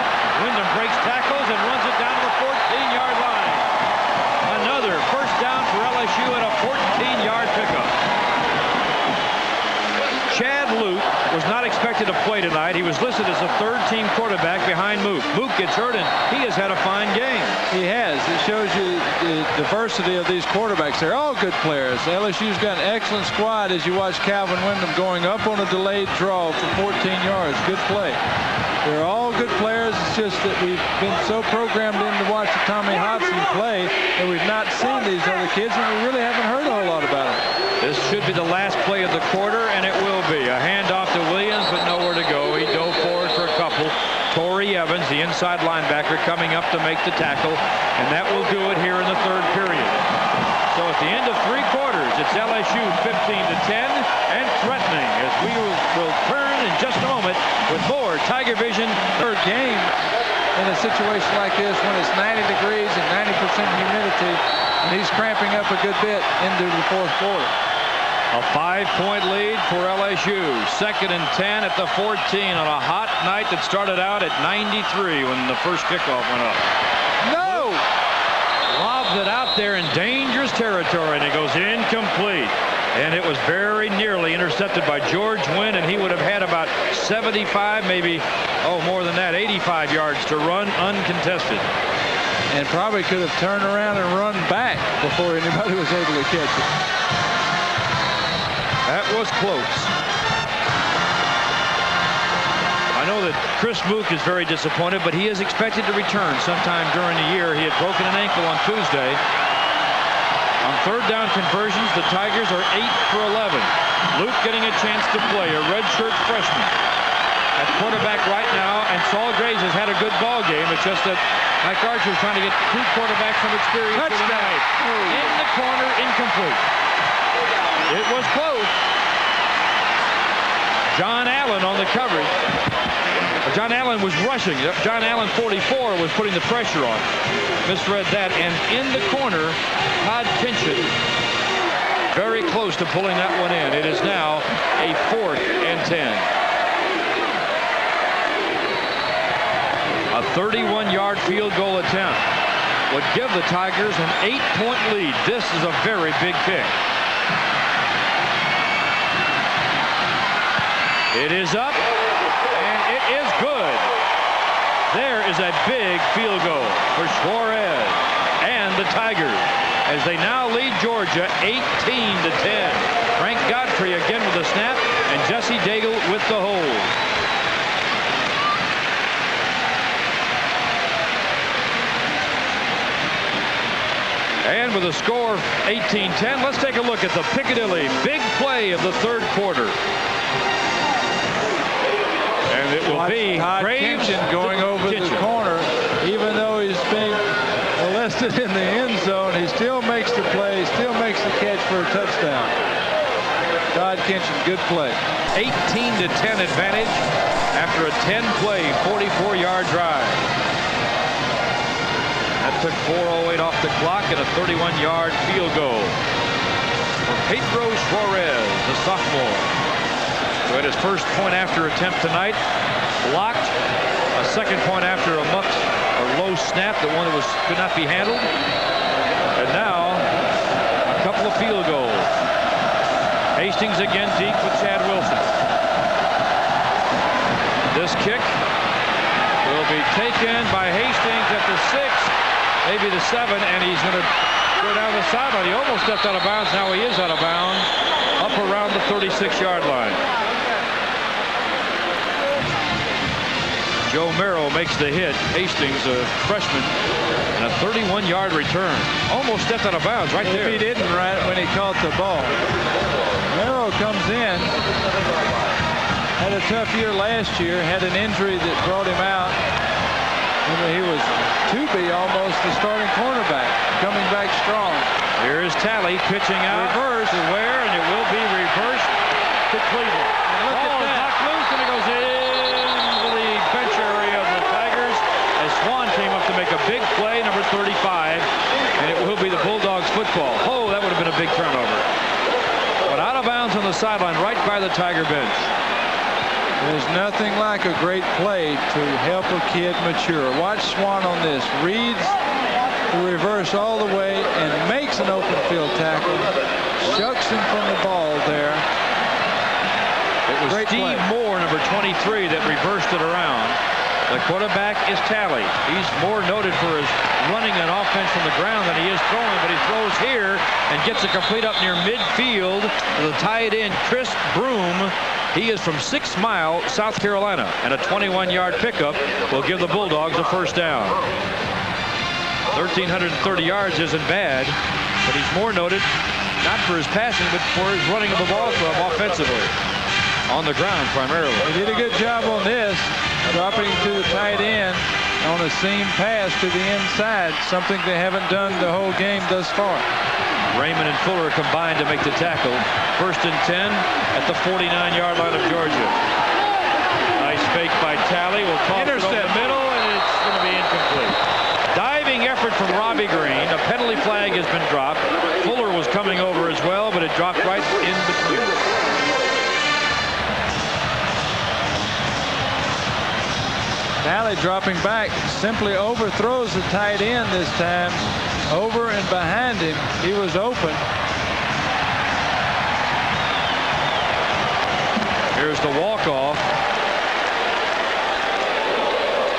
Wyndham breaks tackles and runs it down to the 14-yard line. Another 1st down for LSU and a 14-yard pickup. Chad Luke was not expected to play tonight. He was listed as a 3rd-team quarterback behind Mook. Mook gets hurt, and he has had a fine game. He has. It shows you the diversity of these quarterbacks. They're all good players. LSU's got an excellent squad as you watch Calvin Wyndham going up on a delayed draw for 14 yards. Good play. They're all good players. It's just that we've been so programmed in to watch Tommy Hobson play that we've not seen these other kids, and we really haven't heard a whole lot about them. This should be the last play of the quarter, and it will be. A handoff to Williams, but nowhere to go. He dove forward for a couple. Torrey Evans, the inside linebacker, coming up to make the tackle, and that will do it here in the 3rd period. So at the end of 3 quarters, it's LSU 15-10 and threatening, as we will turn in just a moment with more Tiger Vision. 3rd game in a situation like this when it's 90 degrees and 90% humidity, and he's cramping up a good bit into the 4th quarter. A 5-point lead for LSU. 2nd and 10 at the 14 on a hot night that started out at 93 when the first kickoff went up. No! Lobs it out there in dangerous territory, and it goes incomplete. And it was very nearly intercepted by George Wynn, and he would have had about 75, maybe, more than that, 85 yards to run uncontested. And probably could have turned around and run back before anybody was able to catch it. That was close. I know that Chris Mook is very disappointed, but he is expected to return sometime during the year. He had broken an ankle on Tuesday. On 3rd down conversions, the Tigers are 8 for 11. Luke getting a chance to play, a redshirt freshman at quarterback right now, and Saul Graves has had a good ball game. It's just that Mike Archer is trying to get 2 quarterbacks from experience tonight. In the corner, incomplete. It was close. John Allen on the coverage. John Allen was rushing. John Allen, 44, was putting the pressure on. Misread that. And in the corner, Todd Kinchin very close to pulling that one in. It is now a 4th and 10. A 31-yard field goal attempt would give the Tigers an 8-point lead. This is a very big kick. It is up, and it is good. There is a big field goal for Suarez and the Tigers as they now lead Georgia 18-10. Frank Godfrey again with the snap, and Jesse Daigle with the hold. And with a score of 18-10, let's take a look at the Piccadilly big play of the 3rd quarter. And it will be Todd Kinchin going over the corner. Even though he's being molested in the end zone, he still makes the play, still makes the catch for a touchdown. Todd Kinchin, good play. 18-10 advantage after a 10-play, 44-yard drive. That took 4:08 off the clock and a 31-yard field goal for Pedro Suarez, the sophomore, who had his first point after attempt tonight. blocked. A second point after a muck or low snap that one that could not be handled. And now a couple of field goals. Hastings again deep with Chad Wilson. This kick will be taken by Hastings at the 6, maybe the 7, and he's going to go down the sideline. He almost stepped out of bounds. Now he is out of bounds, up around the 36-yard line. Joe Merrill makes the hit. Hastings, a freshman, and a 31-yard return. Almost stepped out of bounds right there. If he didn't, right when he caught the ball. Merrill comes in. Had a tough year last year. Had an injury that brought him out. He was to be almost the starting cornerback. Coming back strong. Here is Talley pitching out. Reverse. To Ware, and it will be reversed to Cleveland. And look at that. Knocked loose, and it goes into the bench area of the Tigers as Swan came up to make a big play, number 35, and it will be the Bulldogs football. Oh, that would have been a big turnover. But out of bounds on the sideline, right by the Tiger bench. There's nothing like a great play to help a kid mature. Watch Swan on this. Reads the reverse all the way and makes an open field tackle. Shucks him from the ball there. It was Great Steve play. Moore, number 23, that reversed it around. The quarterback is Talley. He's more noted for his running an offense from the ground than he is throwing, but he throws here and gets it complete up near midfield to the tight end, Chris Broom. He is from 6 Mile, South Carolina, and a 21-yard pickup will give the Bulldogs a first down. 1,330 yards isn't bad, but he's more noted not for his passing, but for his running of the ball club offensively. On the ground primarily. He did a good job on this, dropping to the tight end on a seam pass to the inside, something they haven't done the whole game thus far. Raymond and Fuller combined to make the tackle. 1st and 10 at the 49-yard line of Georgia. Nice fake by Talley. Will toss it over the middle, and it's going to be incomplete. Diving effort from Robbie Green. A penalty flag has been dropped. Fuller was coming over as well, but it dropped right in between. Talley dropping back, simply overthrows the tight end this time. Over and behind him. He was open. Here's the walk-off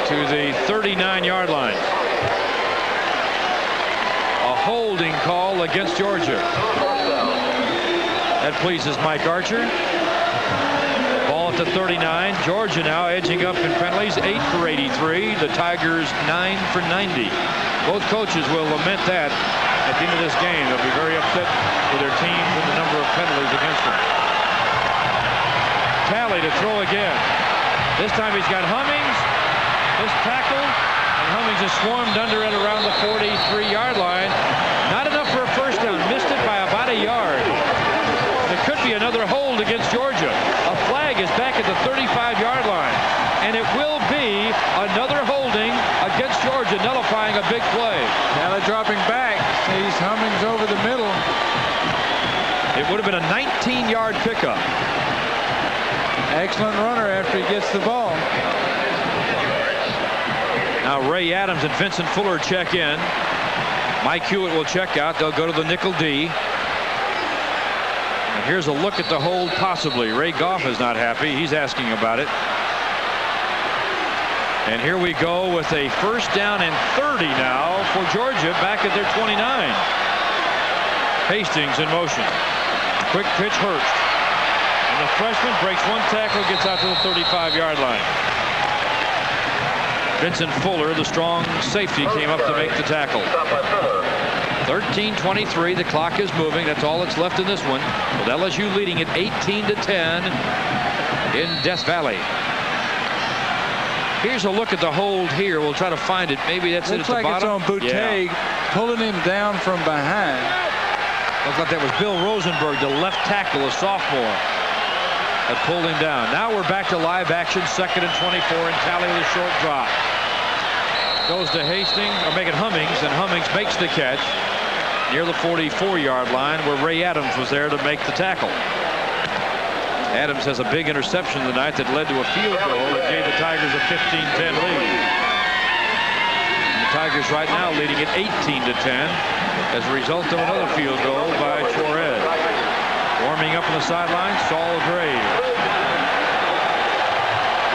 to the 39-yard line. A holding call against Georgia. That pleases Mike Archer. Ball at the 39. Georgia now edging up in penalties, 8 for 83. The Tigers 9 for 90. Both coaches will lament that at the end of this game. They'll be very upset with their teams and the number of penalties against them. Talley to throw again. This time he's got Hummings. This tackle, and Hummings is swarmed under it around the 43-yard line. Not enough for a first down. Missed it by about a yard. There could be another hold against Georgia. A flag is back at the 35-yard line. And it will be another holding against Georgia, nullifying a big play. Talley dropping back. Sees Hummings over the middle. It would have been a 19-yard pickup. Excellent runner after he gets the ball. Now Ray Adams and Vincent Fuller check in. Mike Hewitt will check out. They'll go to the nickel D. And here's a look at the hold possibly. Ray Goff is not happy. He's asking about it. And here we go with a first down and 30 now for Georgia back at their 29. Hastings in motion. Quick pitch, Hurst. And the freshman breaks one tackle, gets out to the 35-yard line. Vincent Fuller, the strong safety, came up to make the tackle. 13:23. The clock is moving. That's all that's left in this one. With LSU leading it 18-10 in Death Valley. Here's a look at the hold here. We'll try to find it. Maybe that's it at the bottom. Looks like it's on Boutte, pulling him down from behind. Looks like that was Bill Rosenberg, the left tackle, a sophomore, that pulled him down. Now we're back to live action, 2nd and 24, and Talley with a short drop. Goes to Hastings, or make it Hummings, and Hummings makes the catch near the 44-yard line where Ray Adams was there to make the tackle. Adams has a big interception tonight that led to a field goal that gave the Tigers a 15-10 lead. And the Tigers right now leading at 18-10 as a result of another field goal by Flores. Warming up on the sideline, Saul Graves.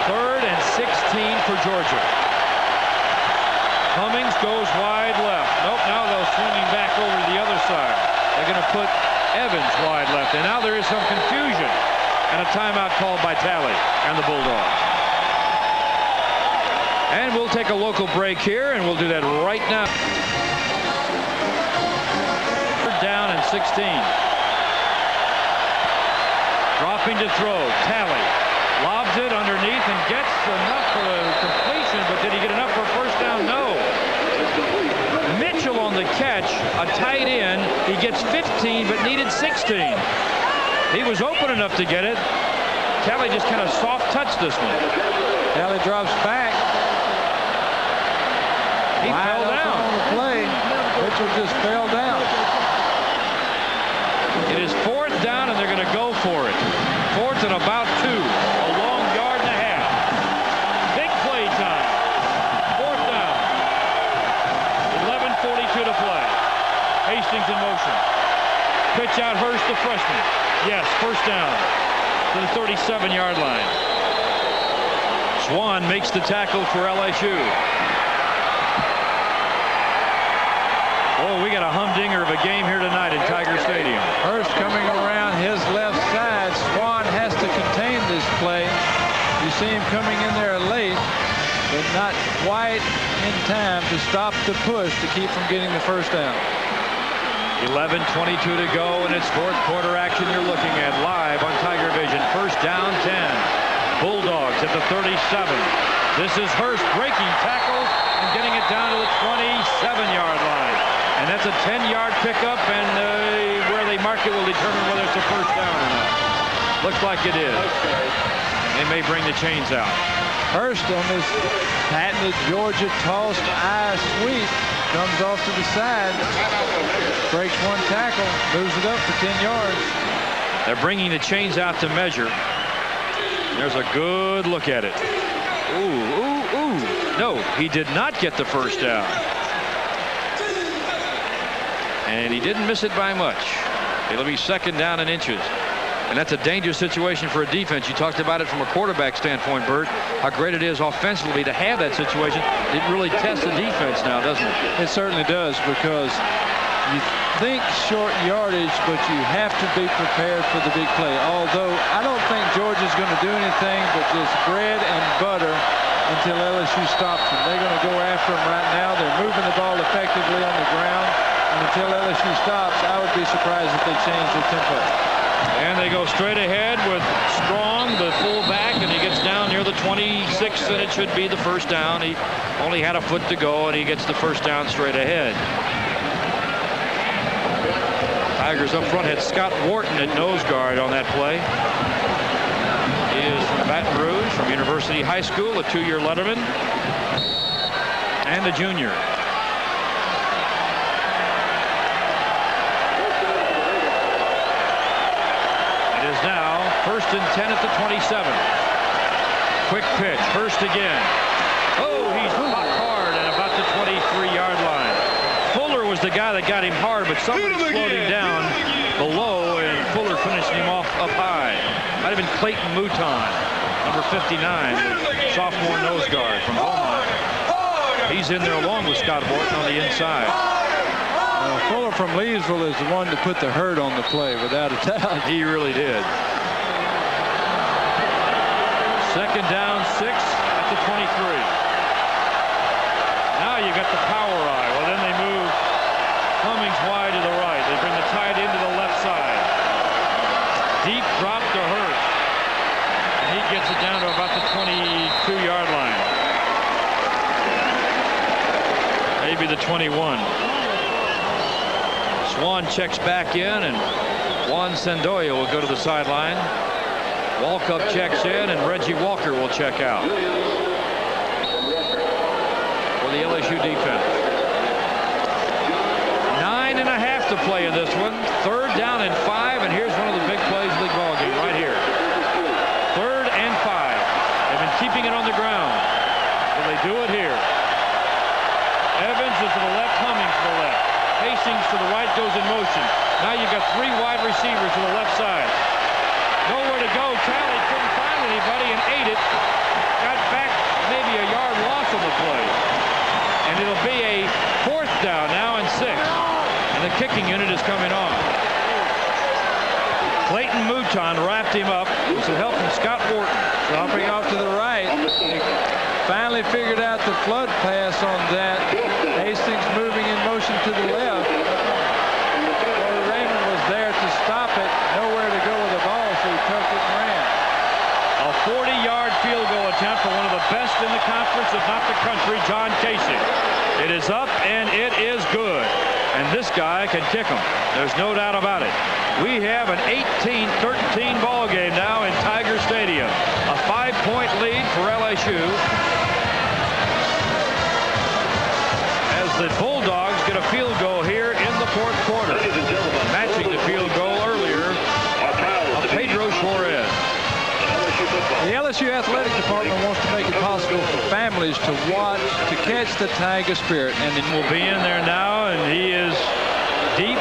3rd and 16 for Georgia. Cummings goes wide left. Nope, now they'll swing him back over to the other side. They're going to put Evans wide left. And now there is some confusion. And a timeout called by Talley and the Bulldogs. And we'll take a local break here, and we'll do that right now. 3rd down and 16. Dropping to throw. Talley lobs it underneath and gets enough for a completion, but did he get enough for a first down? No. Mitchell on the catch, a tight end. He gets 15, but needed 16. He was open enough to get it. Talley just kind of soft touched this one. Talley drops back. He fell down on the play. Mitchell just fell down. It is 4th down, and they're going to go for it. 4th and about 2. A long yard and a half. Big play time. 4th down. 11:42 to play. Hastings in motion. Pitch out Hurst, the freshman. Yes, first down to the 37-yard line. Swan makes the tackle for LSU. Oh, we got a humdinger of a game here tonight in Tiger Stadium. Hurst coming around his left side. Swan has to contain this play. You see him coming in there late, but not quite in time to stop the push to keep from getting the first down. 11:22 to go, and it's 4th quarter action you're looking at live on Tiger Vision. First down, 10. Bulldogs at the 37. This is Hurst breaking tackles and getting it down to the 27-yard line. And that's a 10-yard pickup, and where they mark it will determine whether it's a first down or not. Looks like it is. They may bring the chains out. Hurst on this patented Georgia tossed eye sweep comes off to the side, breaks one tackle, moves it up for 10 yards. They're bringing the chains out to measure. There's a good look at it. Ooh, ooh, ooh. No, he did not get the first down. And he didn't miss it by much. It'll be 2nd down and inches. And that's a dangerous situation for a defense. You talked about it from a quarterback standpoint, Bert, how great it is offensively to have that situation. It really tests the defense now, doesn't it? It certainly does, because you think short yardage, but you have to be prepared for the big play. Although I don't think Georgia's going to do anything but just bread and butter until LSU stops them. They're going to go after them right now. They're moving the ball effectively on the ground. And until LSU stops, I would be surprised if they change their tempo. And they go straight ahead with Strong, the fullback, and he gets down near the 26, and it should be the first down. He only had a foot to go, and he gets the first down straight ahead. Tigers up front had Scott Wharton at nose guard on that play. He is from Baton Rouge, from University High School, a 2-year letterman, and a junior. Now 1st and 10 at the 27. Quick pitch. Hurst again. Oh, he's popped hard at about the 23-yard line. Fuller was the guy that got him hard, but somebody slowed him down below, and Fuller finished him off up high. Might have been Clayton Mouton, number 59, the sophomore nose guard from Beaumont. He's in there along with Scott Wharton on the inside. Fuller from Leesville is the one to put the hurt on the play, without a doubt. He really did. 2nd down, 6 at the 23. Now you got the power eye. Well, then they move Cummings wide to the right. They bring the tight end to the left side. Deep drop to Hurst. And he gets it down to about the 22-yard line. Maybe the 21. Swan checks back in, and Juan Sandoya will go to the sideline. Walkup checks in, and Reggie Walker will check out for the LSU defense. 9.5 to play in this one. 3rd down and 5, and here's one of the big plays of the ball game right here. kicking unit is coming on. Clayton Mouton wrapped him up with some help from Scott Wharton. Dropping off to the right. He finally figured out the flood pass on that. Hastings moving in motion to the left. Well, Raymond was there to stop it. Nowhere to go with the ball, so he tucked it and ran. A 40-yard field goal attempt for one of the best in the conference, if not the country, John Casey. It is up, and it is good. And this guy can kick them. There's no doubt about it. We have an 18-13 ball game now in Tiger Stadium. A 5-point lead for LSU. As the Bulldogs get a field goal here in the fourth quarter. Matching the field goal earlier of Pedro Suarez. The LSU Athletic Department wants to make it possible for families to watch, to catch the Tiger spirit. And it will be in there now, and he is deep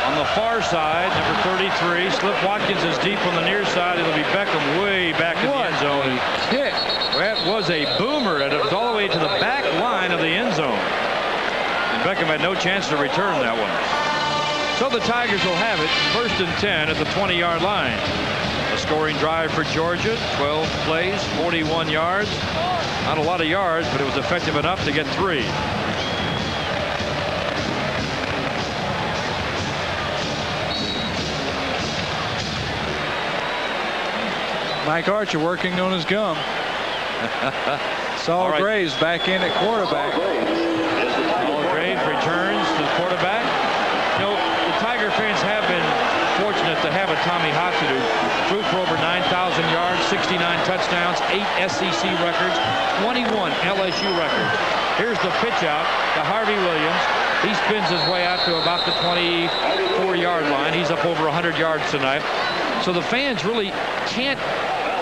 on the far side, number 33. Slip Watkins is deep on the near side. It'll be Beckham way back in the end zone. Kick. That was a boomer, and it was all the way to the back line of the end zone. And Beckham had no chance to return that one. So the Tigers will have it, 1st and 10 at the 20-yard line. A scoring drive for Georgia, 12 plays, 41 yards. Not a lot of yards, but it was effective enough to get 3. Mike Archer working on his gum. Saul Graves back in at quarterback. Saul Graves returns to the quarterback. You know, the Tiger fans have been fortunate to have a Tommy Hudson who threw for over 9,000 yards, 69 touchdowns, 8 SEC records, 21 LSU records. Here's the pitch out to Harvey Williams. He spins his way out to about the 24-yard line. He's up over 100 yards tonight. So the fans really can't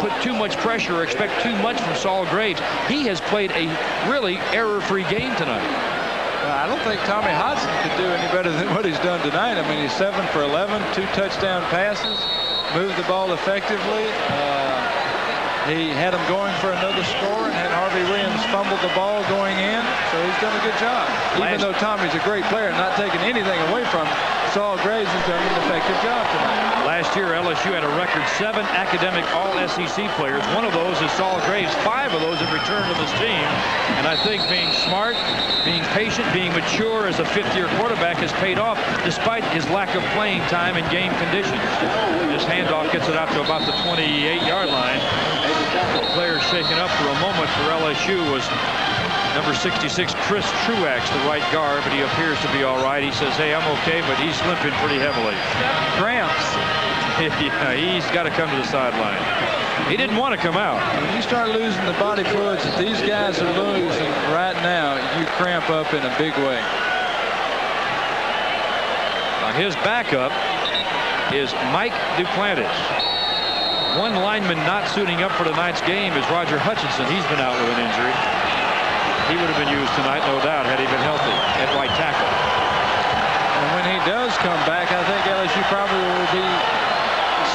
put too much pressure or expect too much from Saul Graves. He has played a really error-free game tonight. I don't think Tommy Hodson could do any better than what he's done tonight. I mean, he's 7 for 11, 2 touchdown passes, moved the ball effectively. He had him going for another score and had Harvey Williams fumbled the ball going in. So he's done a good job. Even though Tommy's a great player, not taking anything away from him, Saul Graves has done an effective job tonight. Last year, LSU had a record 7 academic All-SEC players. One of those is Saul Graves. 5 of those have returned to this team. And I think being smart, being patient, being mature as a 5th-year quarterback has paid off despite his lack of playing time and game conditions. This handoff gets it out to about the 28-yard line. The player shaken up for a moment for LSU was number 66, Chris Truax, the right guard, but he appears to be all right. He says, hey, I'm okay, but he's limping pretty heavily. Cramps. Yeah, he's got to come to the sideline. He didn't want to come out. When you start losing the body fluids that these guys are losing right now, you cramp up in a big way. Now his backup is Mike Duplantis. One lineman not suiting up for tonight's game is Roger Hutchinson. He's been out with an injury. He would have been used tonight, no doubt, had he been healthy at right tackle. And when he does come back, I think LSU probably will be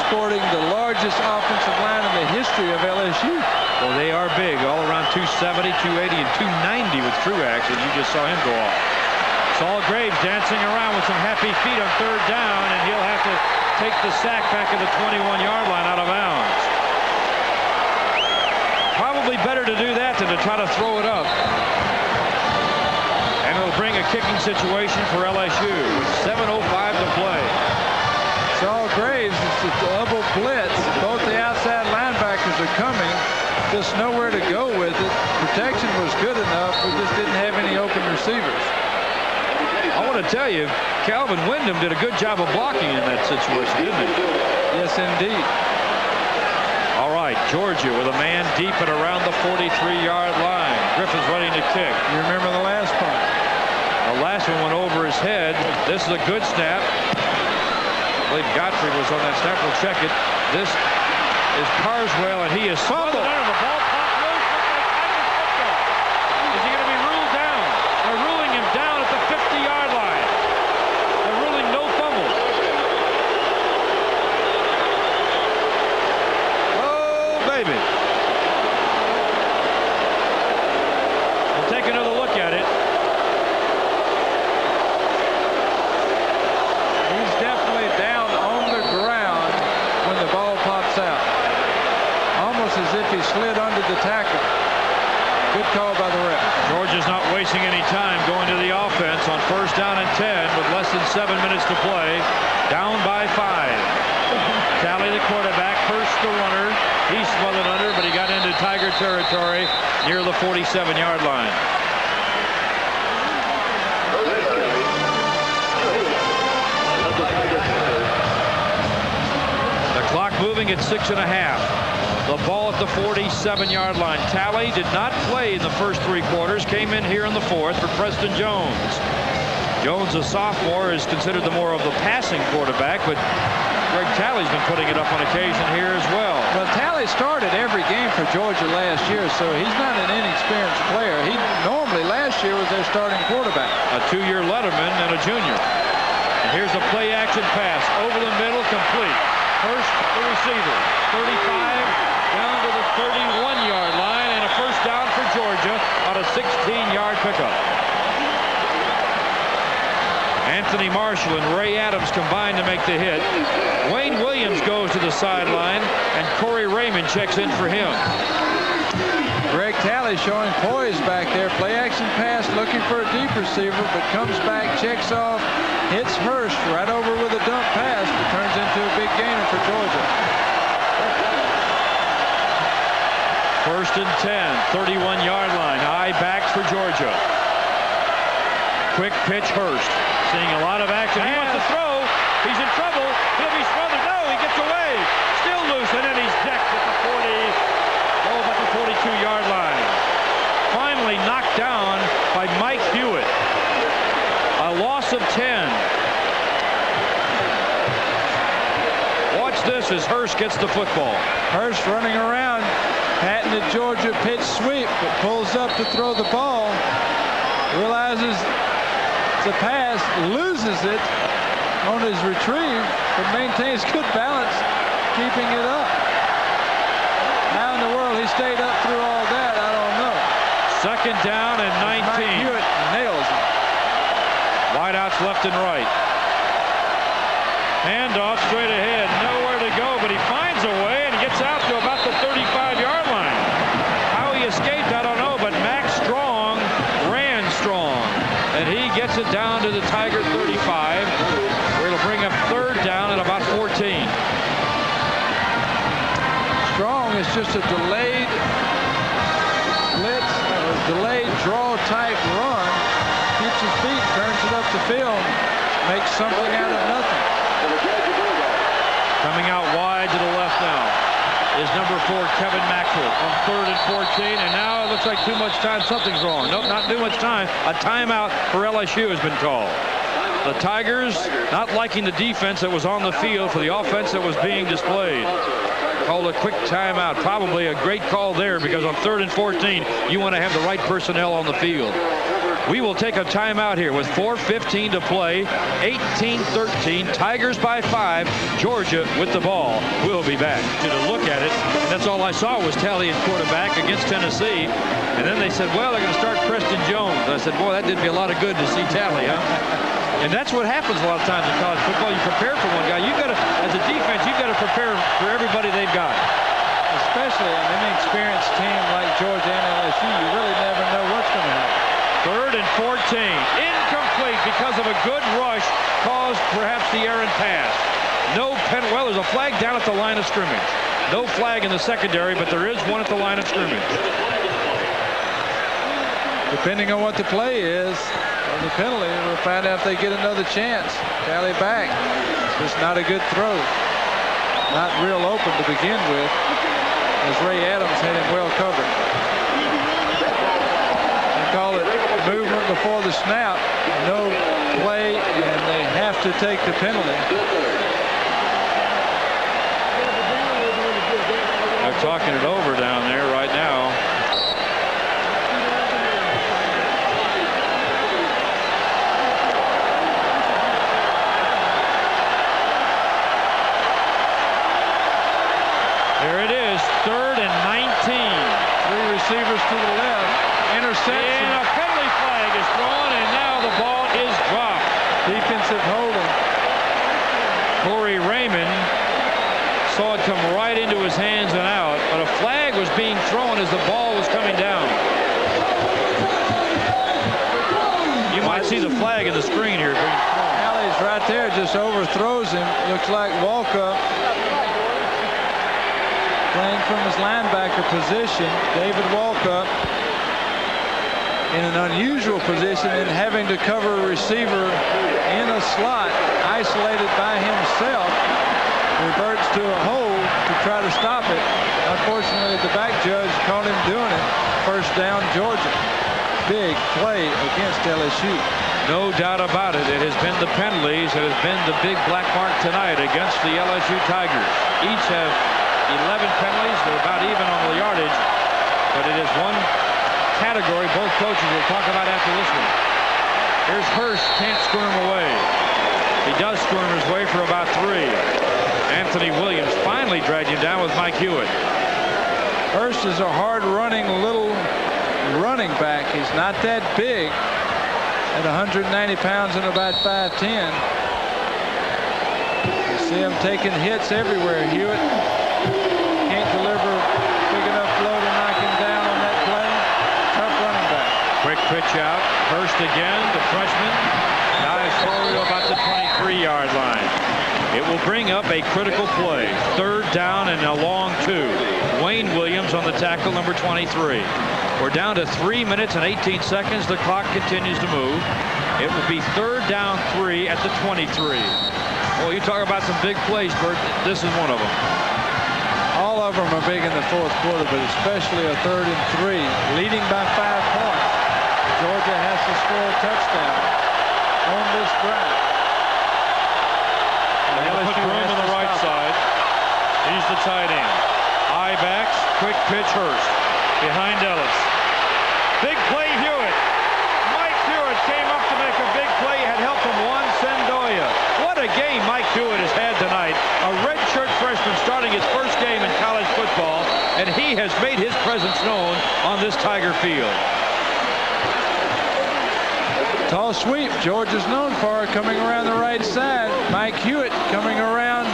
sporting the largest offensive line in the history of LSU. Well, they are big, all around 270, 280, and 290 with Truax, as you just saw him go off. Saul Graves dancing around with some happy feet on 3rd down, and he'll have to take the sack back at the 21-yard line out of bounds. Probably better to do that than to try to throw it up. And it'll bring a kicking situation for LSU with 7:05 to play. Saul Graves is the double blitz. Both the outside linebackers are coming. Just nowhere to go with it. Protection was good enough. We just didn't have any open receivers. I want to tell you, Calvin Wyndham did a good job of blocking in that situation, didn't he? Yes, indeed. All right, Georgia with a man deep and around the 43-yard line. Griffin's ready to kick. You remember the last punt? The last one went over his head. This is a good snap. I believe Godfrey was on that snap. We'll check it. This is Carswell, and he is fumbled under the ball. Is he going to be ruled down? They're ruling him down at the 50-yard line. They're ruling no fumble. Oh, baby. We'll take another look at it. the tackle. Good call by the ref. Georgia's not wasting any time going to the offense on 1st down and 10 with less than 7 minutes to play. Down by 5. Talley, the quarterback, Hurst the runner. He smothered under, but he got into Tiger territory near the 47-yard line. The clock moving at 6.5. The ball at the 47-yard line. Talley did not play in the first 3 quarters. Came in here in the 4th for Preston Jones. Jones, a sophomore, is considered the more of the passing quarterback, but Greg Talley's been putting it up on occasion here as well. Well, Talley started every game for Georgia last year, so he's not an inexperienced player. He normally last year was their starting quarterback. A 2-year letterman and a junior. And here's a play-action pass over the middle, complete. Hurst, the receiver, 35 down to the 31-yard line, and a 1st down for Georgia on a 16-yard pickup. Anthony Marshall and Ray Adams combined to make the hit. Wayne Williams goes to the sideline, and Corey Raymond checks in for him. Greg Talley showing poise back there. Play action pass, looking for a deep receiver, but comes back, checks off, hits Hurst right over with a dump pass, but turns into a big gainer for Georgia. 1st and 10, 31-yard line. High backs for Georgia. Quick pitch, Hurst. Seeing a lot of action. He wants to throw. He's in trouble. He'll be smothered. No, he gets away. Still loose, and then he's decked at the 40. Oh, about the 42-yard line. Finally knocked down by Mike Hewitt. A loss of 10. Watch this as Hurst gets the football. Hurst running around, patented Georgia pitch sweep, but pulls up to throw the ball. Realizes it's a pass, loses it on his retrieve, but maintains good balance, keeping it up. How in the world he stayed up through all that, I don't know. 2nd down and 19. Mike Hewitt nails it. Wideouts left and right. Handoff straight ahead, nowhere to go, but he finds a way and gets out to about the 35-yard line. How he escaped, I don't know, but Max Strong ran strong, and he gets it down to the Tiger 35, where it'll bring up 3rd down at about 14. Strong is just a delayed blitz, delayed draw type run. Keeps his feet, turns it up the field, makes something out of nothing. Coming out wide to the left now is number 4, Kevin Maxwell, on 3rd and 14, and now it looks like too much time. Something's wrong. Nope, not too much time. A timeout for LSU has been called. The Tigers not liking the defense that was on the field for the offense that was being displayed. Called a quick timeout. Probably a great call there, because on 3rd and 14, you want to have the right personnel on the field. We will take a timeout here with 4:15 to play. 18-13. Tigers by 5. Georgia with the ball. We'll be back to look at it. And that's all I saw was Talley at quarterback against Tennessee. And then they said, well, they're going to start Preston Jones. I said, boy, that did me a lot of good to see Talley, huh? And that's what happens a lot of times in college football. You prepare for one guy. You got to, as a defense, you got to prepare for everybody they've got. Especially an inexperienced team like Georgia and LSU, you really never know what's going to happen. 3rd and 14. Incomplete because of a good rush caused perhaps the errant pass. No penalty. Well, there's a flag down at the line of scrimmage. No flag in the secondary, but there is one at the line of scrimmage. Depending on what the play is, or the penalty, we'll find out if they get another chance. Talley back. It's just not a good throw. Not real open to begin with, as Ray Adams had him well covered. They call it movement before the snap. No play, and they have to take the penalty. They're talking it over down there right now. There it is, 3rd and 19. 3 receivers to the left. Interception. And a penalty flag is thrown, and now the ball is dropped. Defensive holding. Corey Raymond saw it come right into his hands and out, but a flag was being thrown as as the ball was coming down. You might see the flag in the screen here. Alley's right there, just overthrows him. Looks like Walkup playing from his linebacker position. David Walkup in an unusual position and having to cover a receiver in a slot, isolated by himself. Reverts to a hold to try to stop it. Unfortunately, the back judge caught him doing it. First down, Georgia. Big play against LSU. No doubt about it. It has been the penalties. It has been the big black mark tonight against the LSU Tigers. Each have 11 penalties. They're about even on the yardage. But it is one category both coaches will talk about after this one. Here's Hurst. Can't squirm away. He does squirm his way for about 3. Anthony Williams finally dragged him down with Mike Hewitt. Hurst is a hard-running little running back. He's not that big at 190 pounds and about 5'10". You see him taking hits everywhere. Hewitt can't deliver big enough blow to knock him down on that play. Tough running back. Quick pitch out. Hurst again, the freshman. Dives forward to about the 23-yard line. It will bring up a critical play. 3rd down and a long 2. Wayne Williams on the tackle, number 23. We're down to 3 minutes and 18 seconds. The clock continues to move. It will be 3rd down 3 at the 23. Well, you talk about some big plays, Bert. This is one of them. All of them are big in the 4th quarter, but especially a 3rd and 3. Leading by 5 points. Georgia has to score a touchdown on this drive. Put room on the right side. He's the tight end. High backs, quick pitch Hurst. Behind Ellis. Big play Hewitt. Mike Hewitt came up to make a big play. Had help from Juan Sendoya. What a game Mike Hewitt has had tonight. A redshirt freshman starting his first game in college football. And he has made his presence known on this Tiger field. Tall sweep. Georgia's known for it, coming around the right side. Mike Hewitt coming around,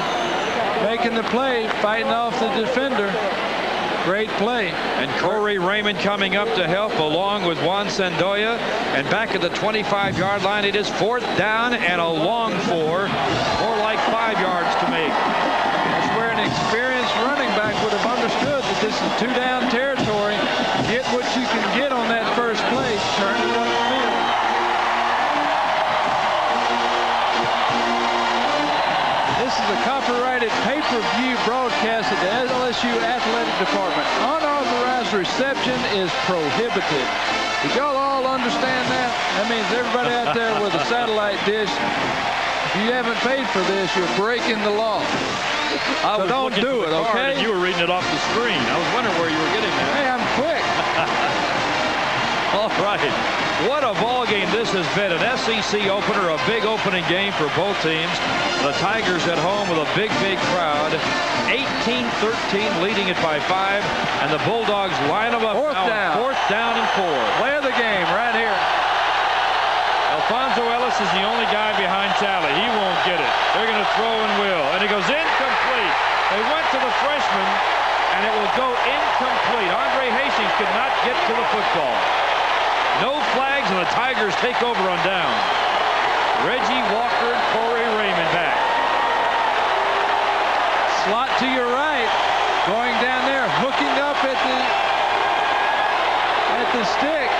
making the play, fighting off the defender. Great play. And Corey Raymond coming up to help along with Juan Sendoya. And back at the 25-yard line, it is 4th down and a long 4. More like 5 yards to make. That's where an experienced running back would have understood that this is 2-down territory. Get what you can get on that first play. Turn it on the field. This is a copyrighted pay-per-view broadcast of the LSU Athletic Department. Unauthorized reception is prohibited. Did y'all all understand that? That means everybody out there with a satellite dish, if you haven't paid for this, you're breaking the law. So don't do it, okay? You were reading it off the screen. I was wondering where you were getting that. Hey, I'm quick. All right. What a ball game this has been. An SEC opener, a big opening game for both teams. The Tigers at home with a big crowd. 18-13, leading it by 5. And the Bulldogs line them up. 4th down and 4. Play of the game right here. Alfonso Ellis is the only guy behind Talley. He won't get it. They're going to throw and will. And it goes incomplete. They went to the freshman, and it will go incomplete. Andre Hastings could not get to the football. No flags, and the Tigers take over on down. Reggie Walker and Corey Raymond back. Slot to your right. Going down there, hooking up at the stick.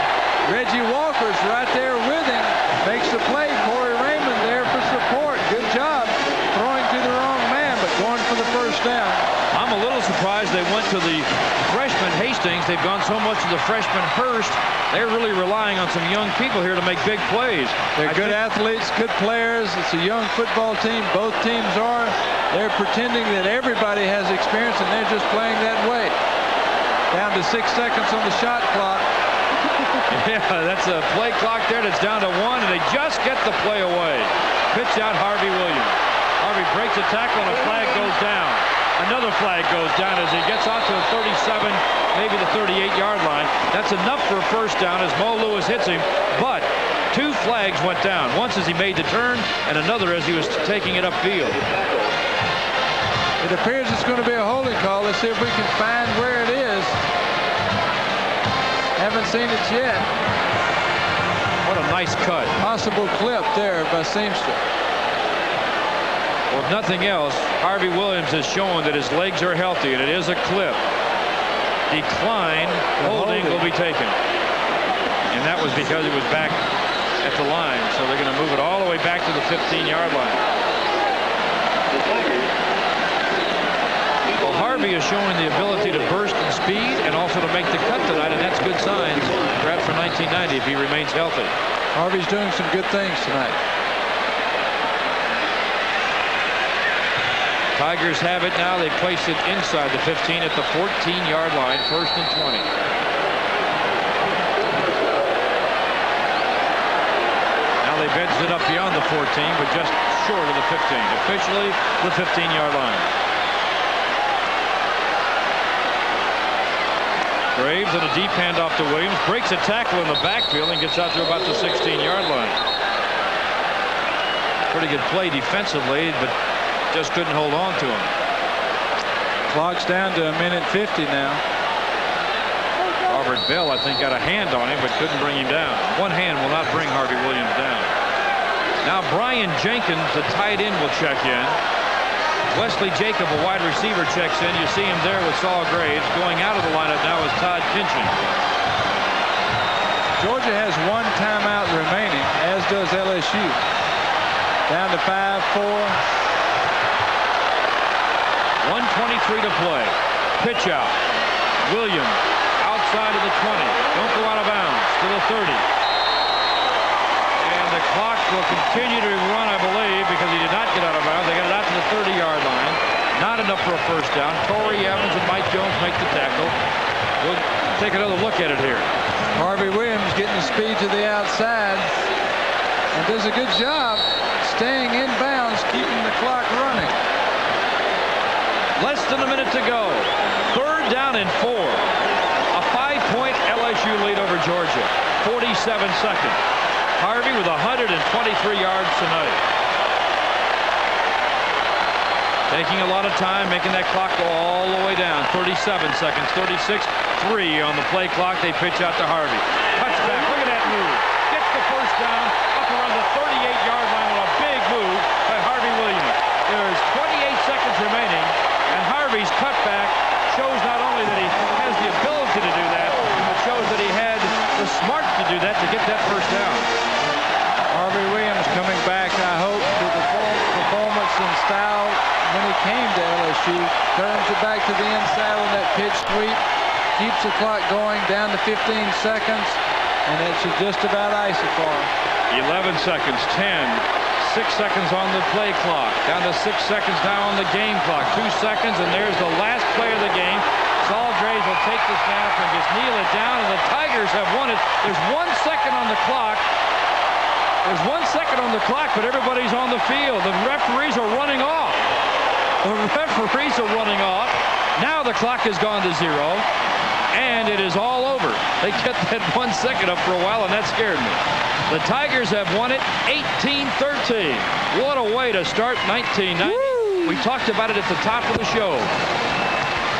Reggie Walker's right there with him. Makes the play. Corey Raymond there for support. Good job throwing to the wrong man, but going for the first down. I'm a little surprised they went to the freshman Hastings. They've gone so much to the freshman Hurst. They're really relying on some young people here to make big plays. They're good athletes, good players. It's a young football team. Both teams are. They're pretending that everybody has experience, and they're just playing that way. Down to 6 seconds on the shot clock. Yeah, that's a play clock there that's down to 1, and they just get the play away. Pitch out Harvey Williams. Harvey breaks a tackle, and a flag goes down. Another flag goes down as he gets out to the 37, maybe the 38-yard line. That's enough for a first down as Mo Lewis hits him, but 2 flags went down. Once as he made the turn, and another as he was taking it upfield. It appears it's going to be a holding call. Let's see if we can find where it is. Haven't seen it yet. What a nice cut. Possible clip there by Seamster. Well, if nothing else, Harvey Williams has shown that his legs are healthy, and it is a clip. Decline, holding will be taken. And that was because it was back at the line. So they're going to move it all the way back to the 15-yard line. Well, Harvey is showing the ability to burst in speed and also to make the cut tonight, and that's good signs, perhaps for 1990 if he remains healthy. Harvey's doing some good things tonight. Tigers have it now. They place it inside the 15 at the 14-yard line, 1st and 20. Now they've edged it up beyond the 14, but just short of the 15. Officially, the 15-yard line. Graves on a deep handoff to Williams. Breaks a tackle in the backfield and gets out to about the 16-yard line. Pretty good play defensively, but just couldn't hold on to him. Clock's down to 1:50 now. Robert Bell, I think, got a hand on him, but couldn't bring him down. One hand will not bring Harvey Williams down. Now Brian Jenkins, the tight end, will check in. Wesley Jacob, a wide receiver, checks in. You see him there with Saul Graves. Going out of the lineup now is Todd Kinchin. Georgia has one timeout remaining, as does LSU. Down to 5-4. 1:23 to play. Pitch out. Williams outside of the 20. Don't go out of bounds to the 30. And the clock will continue to run, I believe, because he did not get out of bounds. They got it out to the 30-yard line. Not enough for a first down. Corey Evans and Mike Jones make the tackle. We'll take another look at it here. Harvey Williams getting the speed to the outside and does a good job staying in bounds, keeping the clock running. Less than a minute to go. 3rd down and 4. A 5-point LSU lead over Georgia. 47 seconds. Harvey with 123 yards tonight. Taking a lot of time, making that clock go all the way down. 37 seconds. 36-3 on the play clock. They pitch out to Harvey. Touchback. Look at that move. Gets the first down up around the 38-yard line on a big move by Harvey Williams. There's 28 seconds remaining. And Harvey's cutback shows not only that he has the ability to do that, but shows that he had the smarts to do that to get that first down. Harvey Williams coming back, I hope, to the performance and style when he came to LSU. Turns it back to the inside on that pitch sweep. Keeps the clock going down to 15 seconds. And it should just about ice it for him. 11 seconds, 10. 6 seconds on the play clock. Down to 6 seconds now on the game clock. 2 seconds, and there's the last play of the game. Saul Graves will take the snap and just kneel it down, and the Tigers have won it. There's 1 second on the clock. There's 1 second on the clock, but everybody's on the field. The referees are running off. The referees are running off. Now the clock has gone to 0, and it is all over. They kept that 1 second up for a while, and that scared me. The Tigers have won it 18-13. What a way to start 1990. Woo! We talked about it at the top of the show,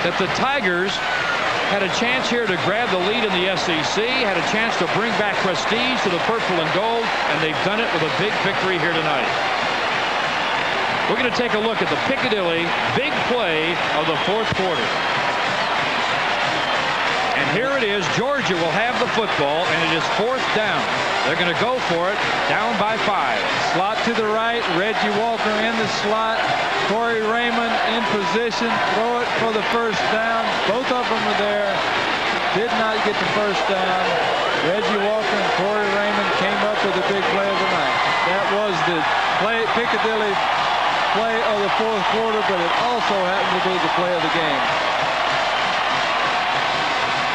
that the Tigers had a chance here to grab the lead in the SEC, had a chance to bring back prestige to the purple and gold, and they've done it with a big victory here tonight. We're going to take a look at the Piccadilly big play of the 4th quarter. And here it is. Georgia will have the football, and it is 4th down. They're going to go for it, down by 5. Slot to the right. Reggie Walker in the slot. Corey Raymond in position. Throw it for the first down. Both of them are there. Did not get the first down. Reggie Walker and Corey Raymond came up with a big play of the night. That was the Piccadilly play of the 4th quarter, but it also happened to be the play of the game.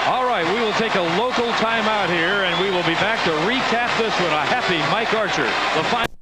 All right, we will take a local timeout here, and we will be back to recap this one. A happy Mike Archer. The final